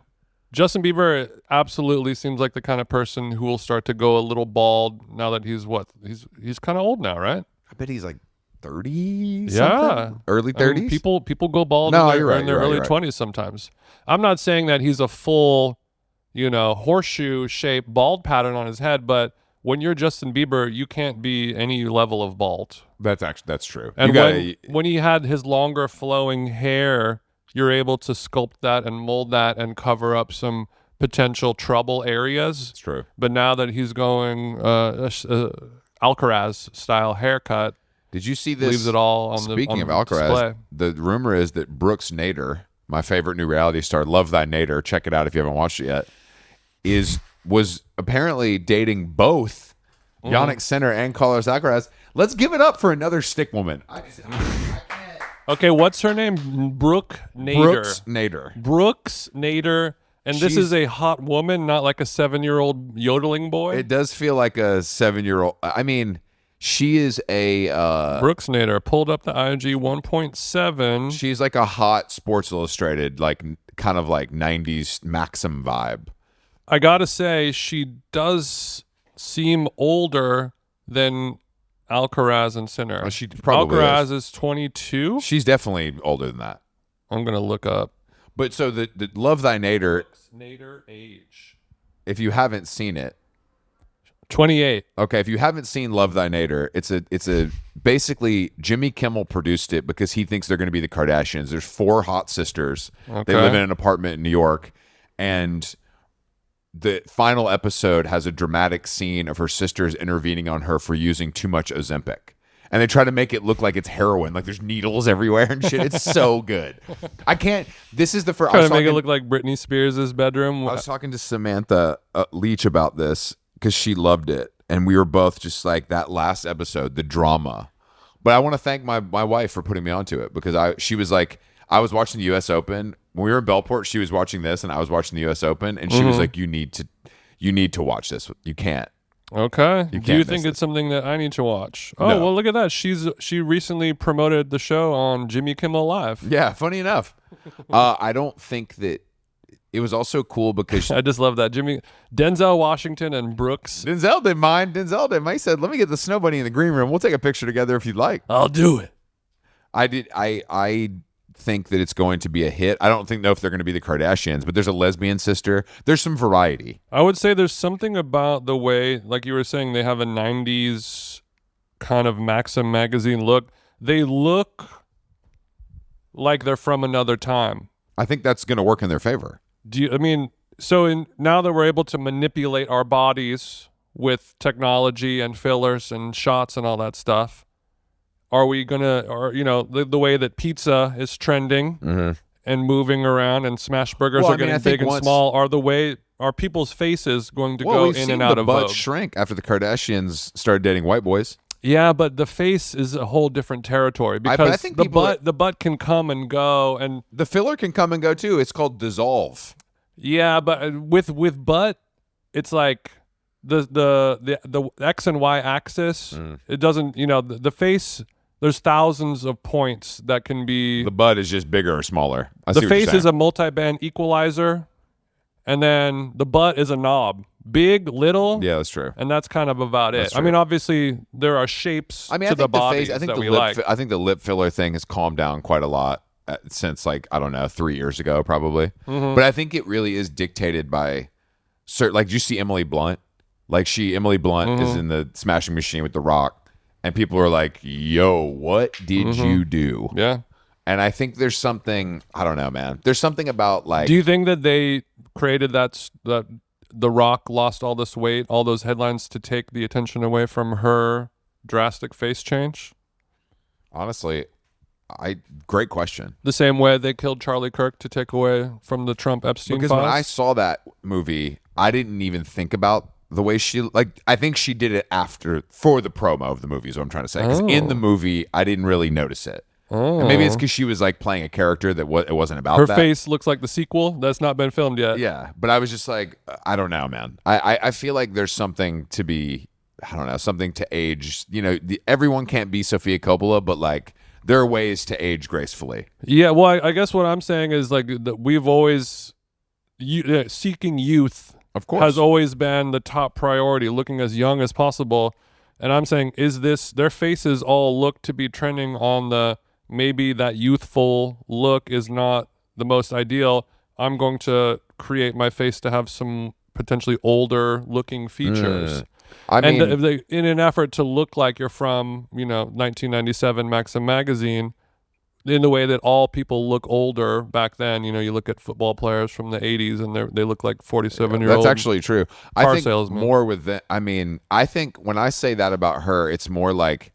Justin Bieber absolutely seems like the kind of person who will start to go a little bald now that he's kind of old now, right? I bet he's like 30. Yeah, early 30s. People go bald in their early 20s sometimes. I'm not saying that he's a full, horseshoe shaped bald pattern on his head, but when you're Justin Bieber, you can't be any level of bald. That's true. And when he had his longer flowing hair, you're able to sculpt that and mold that and cover up some potential trouble areas. It's true. But now that he's going Alcaraz style haircut, did you see this? Leaves it all on Speaking the of Alcaraz, display. the rumor is that Brooks Nader, my favorite new reality star, Love Thy Nader, check it out if you haven't watched it yet, was apparently dating both Yannick Sinner and Carlos Alcaraz. Let's give it up for another stick woman. I can't. Okay, what's her name? Brooke Nader. Brooks Nader. Brooks Nader. And this is a hot woman, not like a 7-year-old yodeling boy? It does feel like a 7-year-old. I mean, she is a... Brooks Nader pulled up the IG 1.7. She's like a hot Sports Illustrated, like kind of like 90s Maxim vibe. I gotta say, she does seem older than Alcaraz and Sinner. She probably Alcaraz is 22? She's definitely older than that. I'm gonna look up. But so the Love Thy Nader... Nader age. If you haven't seen it... 28. Okay, if you haven't seen Love Thy Nader, it's a basically Jimmy Kimmel produced it because he thinks they're going to be the Kardashians. There's 4 hot sisters. Okay. They live in an apartment in New York, and the final episode has a dramatic scene of her sisters intervening on her for using too much Ozempic. And they try to make it look like it's heroin, like there's needles everywhere and shit. It's so good. I can't. This is the first. Trying to make it look like Britney Spears' bedroom. I was talking to Samantha Leach about this because she loved it, and we were both just like that last episode, the drama. But I want to thank my wife for putting me onto it because she was like, I was watching the U.S. Open when we were in Bellport. She was watching this, and I was watching the U.S. Open, and she was like, "You need to watch this. You can't." Okay. Do you think this. it's something that I need to watch? Oh, No. well, look at that. She recently promoted the show on Jimmy Kimmel Live. Yeah, funny enough. I don't think that it was also cool because I just love that. Denzel Washington and Brooks. Denzel didn't mind. He said, "Let me get the snow bunny in the green room. We'll take a picture together if you'd like." I'll do it. I think that it's going to be a hit. I don't know if they're going to be the Kardashians, but there's a lesbian sister. There's some variety. I would say there's something about the way, like you were saying, they have a 90s kind of Maxim magazine look. They look like they're from another time. I think that's going to work in their favor. Now that we're able to manipulate our bodies with technology and fillers and shots and all that stuff, are we gonna, the way that pizza is trending and moving around and smash burgers are getting big and small, are people's faces going to go in and out of vogue? The butt shrink after the Kardashians started dating white boys. Yeah, but the face is a whole different territory because I think the butt can come and go, and the filler can come and go too. It's called dissolve. Yeah, but with butt, it's like the X and Y axis. It doesn't, the face. There's thousands of points that can be. The butt is just bigger or smaller. The face is a multi-band equalizer, and then the butt is a knob. Big, little. Yeah, that's true. And that's kind of about it. True. I mean, obviously, there are shapes to the bodies that we like. I think the lip filler thing has calmed down quite a lot since, 3 years ago, probably. But I think it really is dictated by certain. Like, did you see Emily Blunt? Emily Blunt is in the Smashing Machine with The Rock. And people are like, "Yo, what did you do?" Yeah. And I think there's something, I don't know, man. There's something about Do you think that they created that The Rock lost all this weight, all those headlines to take the attention away from her drastic face change? Honestly, great question. The same way they killed Charlie Kirk to take away from the Trump Epstein files? When I saw that movie, I didn't even think about the way I think she did it for the promo of the movie is what I'm trying to say. Because in the movie, I didn't really notice it. And maybe it's because she was playing a character that it wasn't about her that. face looks like the sequel that's not been filmed yet. Yeah, but I was just like, I don't know, man. I feel like there's something to be, I don't know, something to age. Everyone can't be Sofia Coppola, but there are ways to age gracefully. Yeah, well, I guess what I'm saying is that we've always seeking youth. Of course. Has always been the top priority, looking as young as possible. And I'm saying, their faces all look to be trending on maybe that youthful look is not the most ideal. I'm going to create my face to have some potentially older looking features. I mean, if they, in an effort to look like you're from 1997 Maxim magazine, in the way that all people look older back then. You look at football players from the 80s and they look like 47-year-old. that's actually true. I think salesman. more with that. I mean, I think when I say that about her, it's more like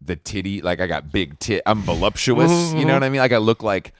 the titty. Like I got big tit. I'm voluptuous. You know what I mean? Like I look like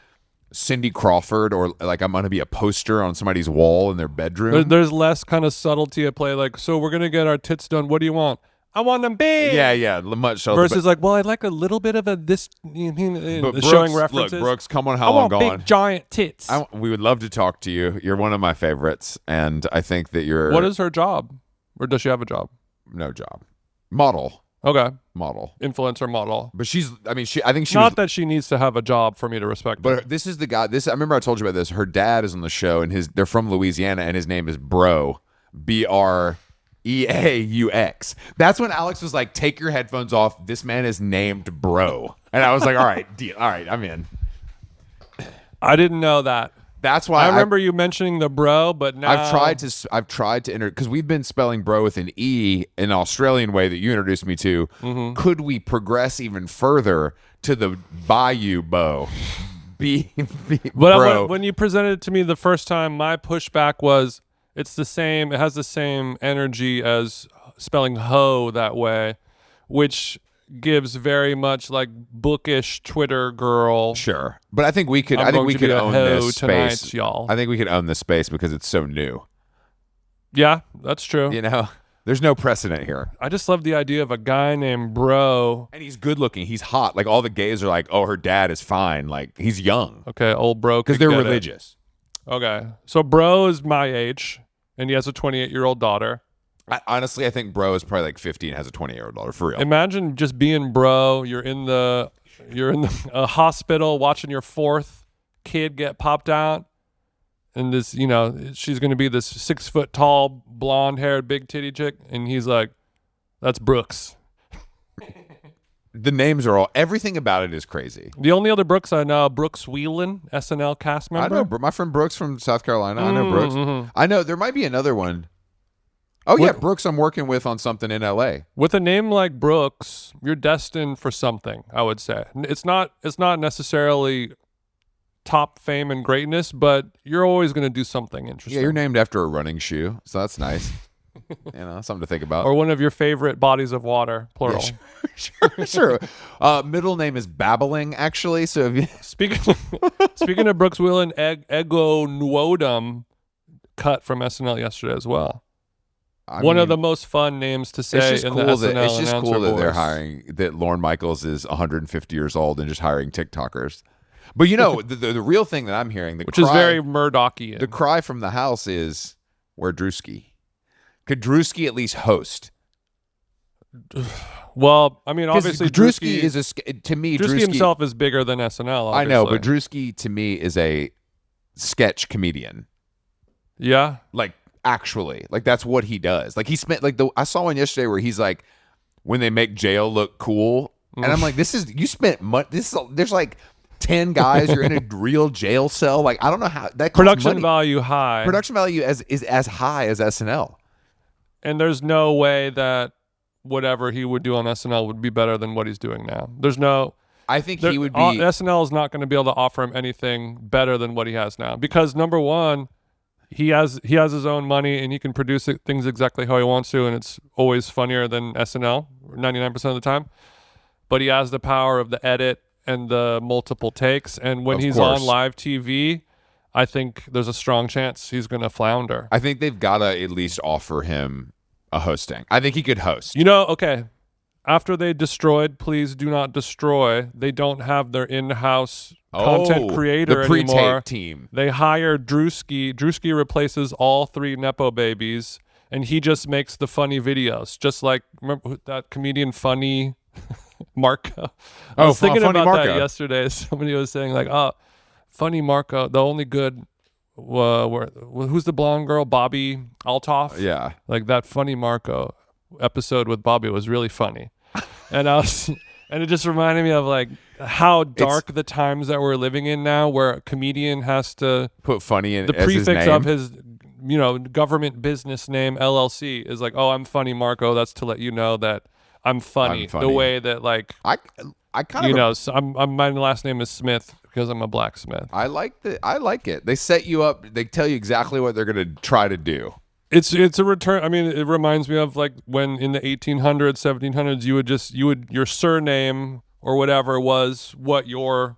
Cindy Crawford, or like I'm gonna be a poster on somebody's wall in their bedroom. There's less kind of subtlety at play. Like, so we're gonna get our tits done. What do you want? I want them big. Yeah, much so. Versus like, well, I'd like a little bit of a this. But showing Brooks, references. Look, Brooks, come on, how I long want gone? big giant tits. We would love to talk to you. You're one of my favorites, and I think that you're. What is her job, or does she have a job? No job. Model. Okay. Model. Influencer model. But I think she Not was, that she needs to have a job for me to respect her. but this is the guy. I remember I told you about this. Her dad is on the show, and they're from Louisiana, and his name is Bro, Breaux. That's when Alex was like, "Take your headphones off. This man is named Bro," and I was like, "All right, deal. All right, I'm in." I didn't know that. That's why I remember you mentioning the bro, but now I've tried to enter, because we've been spelling bro with an E, an Australian way that you introduced me to. Could we progress even further to the Bayou Bow? Bro. When you presented it to me the first time, my pushback was it's the same. It has the same energy as spelling hoe that way, which gives very much like bookish Twitter girl. Sure, but I think we could. I think we could own this space, tonight, y'all. I think we could own this space because it's so new. Yeah, that's true. There's no precedent here. I just love the idea of a guy named Bro. And he's good looking. He's hot. Like all the gays are like, oh, her dad is fine. Like he's young. Okay, old Bro. Because they're religious. Okay, so Bro is my age, and he has a 28-year-old daughter. Honestly, I think Bro is probably like 50 and has a 20-year-old daughter, for real. Imagine just being Bro. You're in the hospital watching your fourth kid get popped out, and this, she's going to be this 6-foot tall, blonde-haired, big titty chick, and he's like, "That's Brooks." The names are everything about it is crazy. The only other Brooks I know, Brooks Whelan, SNL cast member. I know my friend Brooks from South Carolina. I know Brooks. I know there might be another one. Oh, yeah, Brooks I'm working with on something in L.A. With a name like Brooks, you're destined for something, I would say. It's not necessarily top fame and greatness, but you're always going to do something interesting. Yeah, you're named after a running shoe, so that's nice. Something to think about. Or one of your favorite bodies of water, plural. Yeah, sure. Middle name is Babbling, actually. So if you... Speaking of Brooks Whelan, Ego Nwodum cut from SNL yesterday as well. One of the most fun names to say in the SNL It's just cool that they're voice. hiring, that Lorne Michaels is 150 years old and just hiring TikTokers. But the real thing that I'm hearing, which is very Murdochian. The cry from the house is, where Druski? Could Druski at least host? Well, I mean, obviously Druski is to me. Druski himself is bigger than SNL. Obviously. I know, but Druski to me is a sketch comedian. Yeah, like actually, like that's what he does. Like he spent I saw one yesterday where he's like, when they make jail look cool, and I'm like, you spent money. There's like 10 guys. You're in a real jail cell. Like I don't know how that production value high. Production value is as high as SNL. And there's no way that whatever he would do on SNL would be better than what he's doing now. There's no. I think he would be. SNL is not going to be able to offer him anything better than what he has now, because number one, he has his own money and he can produce things exactly how he wants to, and it's always funnier than SNL 99% of the time. But he has the power of the edit and the multiple takes, and when he's on live TV, I think there's a strong chance he's going to flounder. I think they've got to at least offer him a hosting. I think he could host. Okay. After they destroyed Please Do Not Destroy, they don't have their in-house content creator the pre-tape anymore. Team. They hire Druski. Druski replaces all 3 Nepo babies, and he just makes the funny videos. Just like, remember that comedian Funny Marco? I was thinking about Marco. that yesterday. Somebody was saying like, oh, Funny Marco, the only good, who's the blonde girl? Bobby Altoff? Yeah. Like that Funny Marco episode with Bobby was really funny. And and it just reminded me of like how dark the times that we're living in now, where a comedian has to put funny in the as prefix his name. of his government business name LLC is like, oh, I'm funny, Marco. That's to let you know that I'm funny. The way that like I kind of so my last name is Smith because I'm a blacksmith. I like it. They set you up. They tell you exactly what they're gonna try to do. It's a return. I mean, it reminds me of like when in the 1800s, 1700s, your surname or whatever was what your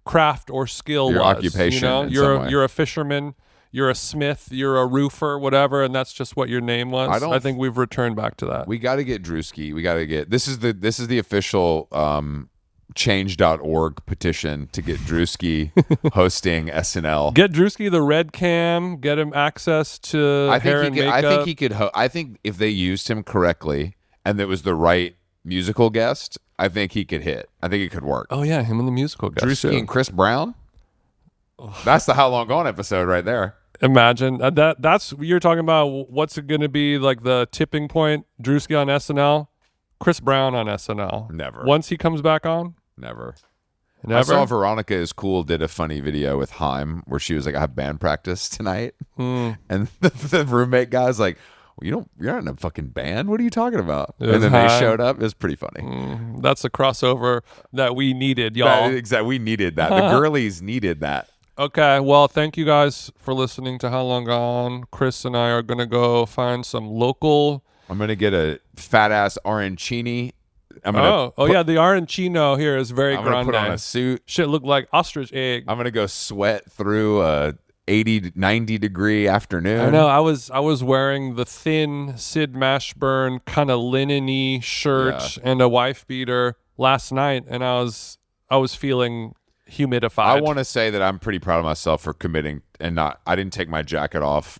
craft or skill your was. occupation. You're a fisherman, you're a smith, you're a roofer, whatever, and that's just what your name was. I think we've returned back to that. We got to get Druski. We got to get this is the official change.org petition to get Druski hosting SNL. Get Druski the red cam, get him access to hair and makeup. I think he could. I think if they used him correctly and it was the right musical guest, I think he could hit. I think it could work. Oh yeah, him and the musical guest. Druski and Chris Brown. That's the How Long Gone episode right there. Imagine that's you're talking about. What's it going to be like the tipping point? Druski on SNL, Chris Brown on SNL. Never. Once he comes back on. Never. I saw Veronica Is Cool did a funny video with Haim where she was like, I have band practice tonight. And the roommate guy's like, well, you're not in a fucking band. What are you talking about? And then they showed up. It was pretty funny. That's a crossover that we needed, y'all. Exactly. We needed that. The girlies needed that. Okay. Well, thank you guys for listening to How Long Gone. Chris and I are going to go find some local. I'm going to get a fat ass arancini. The arancino here is very grande. I'm going to put on a suit. Shit look like ostrich egg. I'm going to go sweat through a 80, 90 degree afternoon. I know. I was wearing the thin Sid Mashburn kind of linen-y shirt and a wife beater last night, and I was feeling humidified. I want to say that I'm pretty proud of myself for committing and I didn't take my jacket off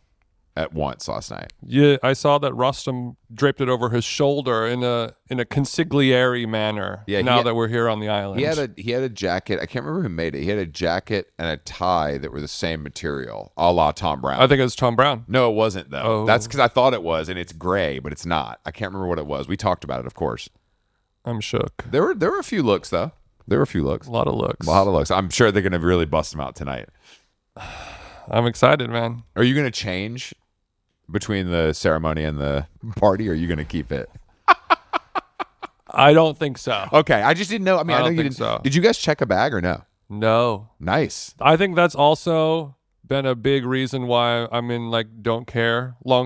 at once last night. Yeah, I saw that Rustam draped it over his shoulder in a consigliere manner. Yeah, that we're here on the island. He had a jacket. I can't remember who made it. He had a jacket and a tie that were the same material, a la Tom Brown. I think it was Tom Brown. No, it wasn't though. Oh. That's because I thought it was, and it's gray, but it's not. I can't remember what it was. We talked about it, of course. I'm shook. There were a few looks though. There were a few looks. A lot of looks. I'm sure they're gonna really bust them out tonight. I'm excited, man. Are you gonna change between the ceremony and the party, or are you going to keep it? I don't think so. Okay, I just didn't know. I mean, I know you didn't. So. Did you guys check a bag or no? No. Nice. I think that's also been a big reason why I'm in like long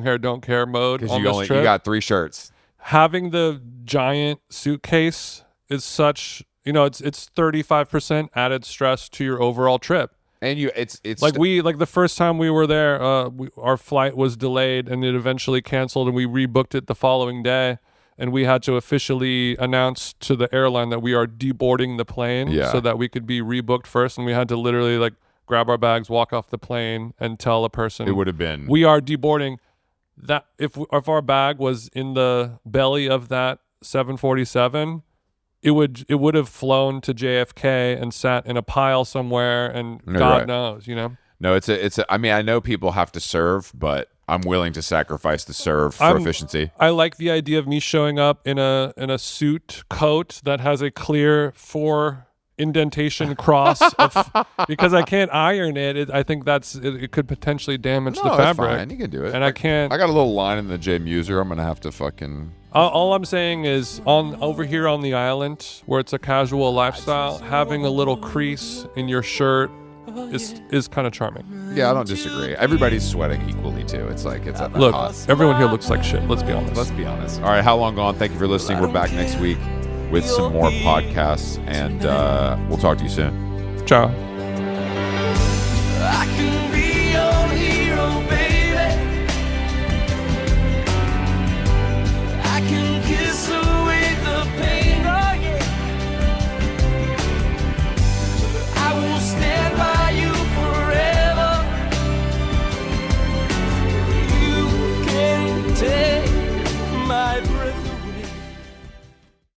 hair don't care mode on this trip. You got 3 shirts. Having the giant suitcase is such, it's 35% added stress to your overall trip. And it's like the first time we were there, our flight was delayed and it eventually canceled, and we rebooked it the following day, and we had to officially announce to the airline that we are deboarding the plane so that we could be rebooked first, and we had to literally like grab our bags, walk off the plane, and tell a person it would have been we are deboarding. That if our bag was in the belly of that 747. It would have flown to JFK and sat in a pile somewhere, and God knows, No, it's a. I mean, I know people have to serve, but I'm willing to sacrifice the serve for efficiency. I like the idea of me showing up in a suit coat that has a clear 4 indentation cross because I can't iron it. I think it could potentially damage the fabric. Fine. You can do it, and I can't. I got a little line in the J Muser. I'm gonna have to fucking. All I'm saying is over here on the island where it's a casual lifestyle, having a little crease in your shirt is kind of charming. Yeah, I don't disagree. Everybody's sweating equally too. It's like it's look, hot. Everyone here looks like shit. Let's be honest. All right, How Long Gone? Thank you for listening. We're back next week with some more podcasts, and we'll talk to you soon. Ciao. I can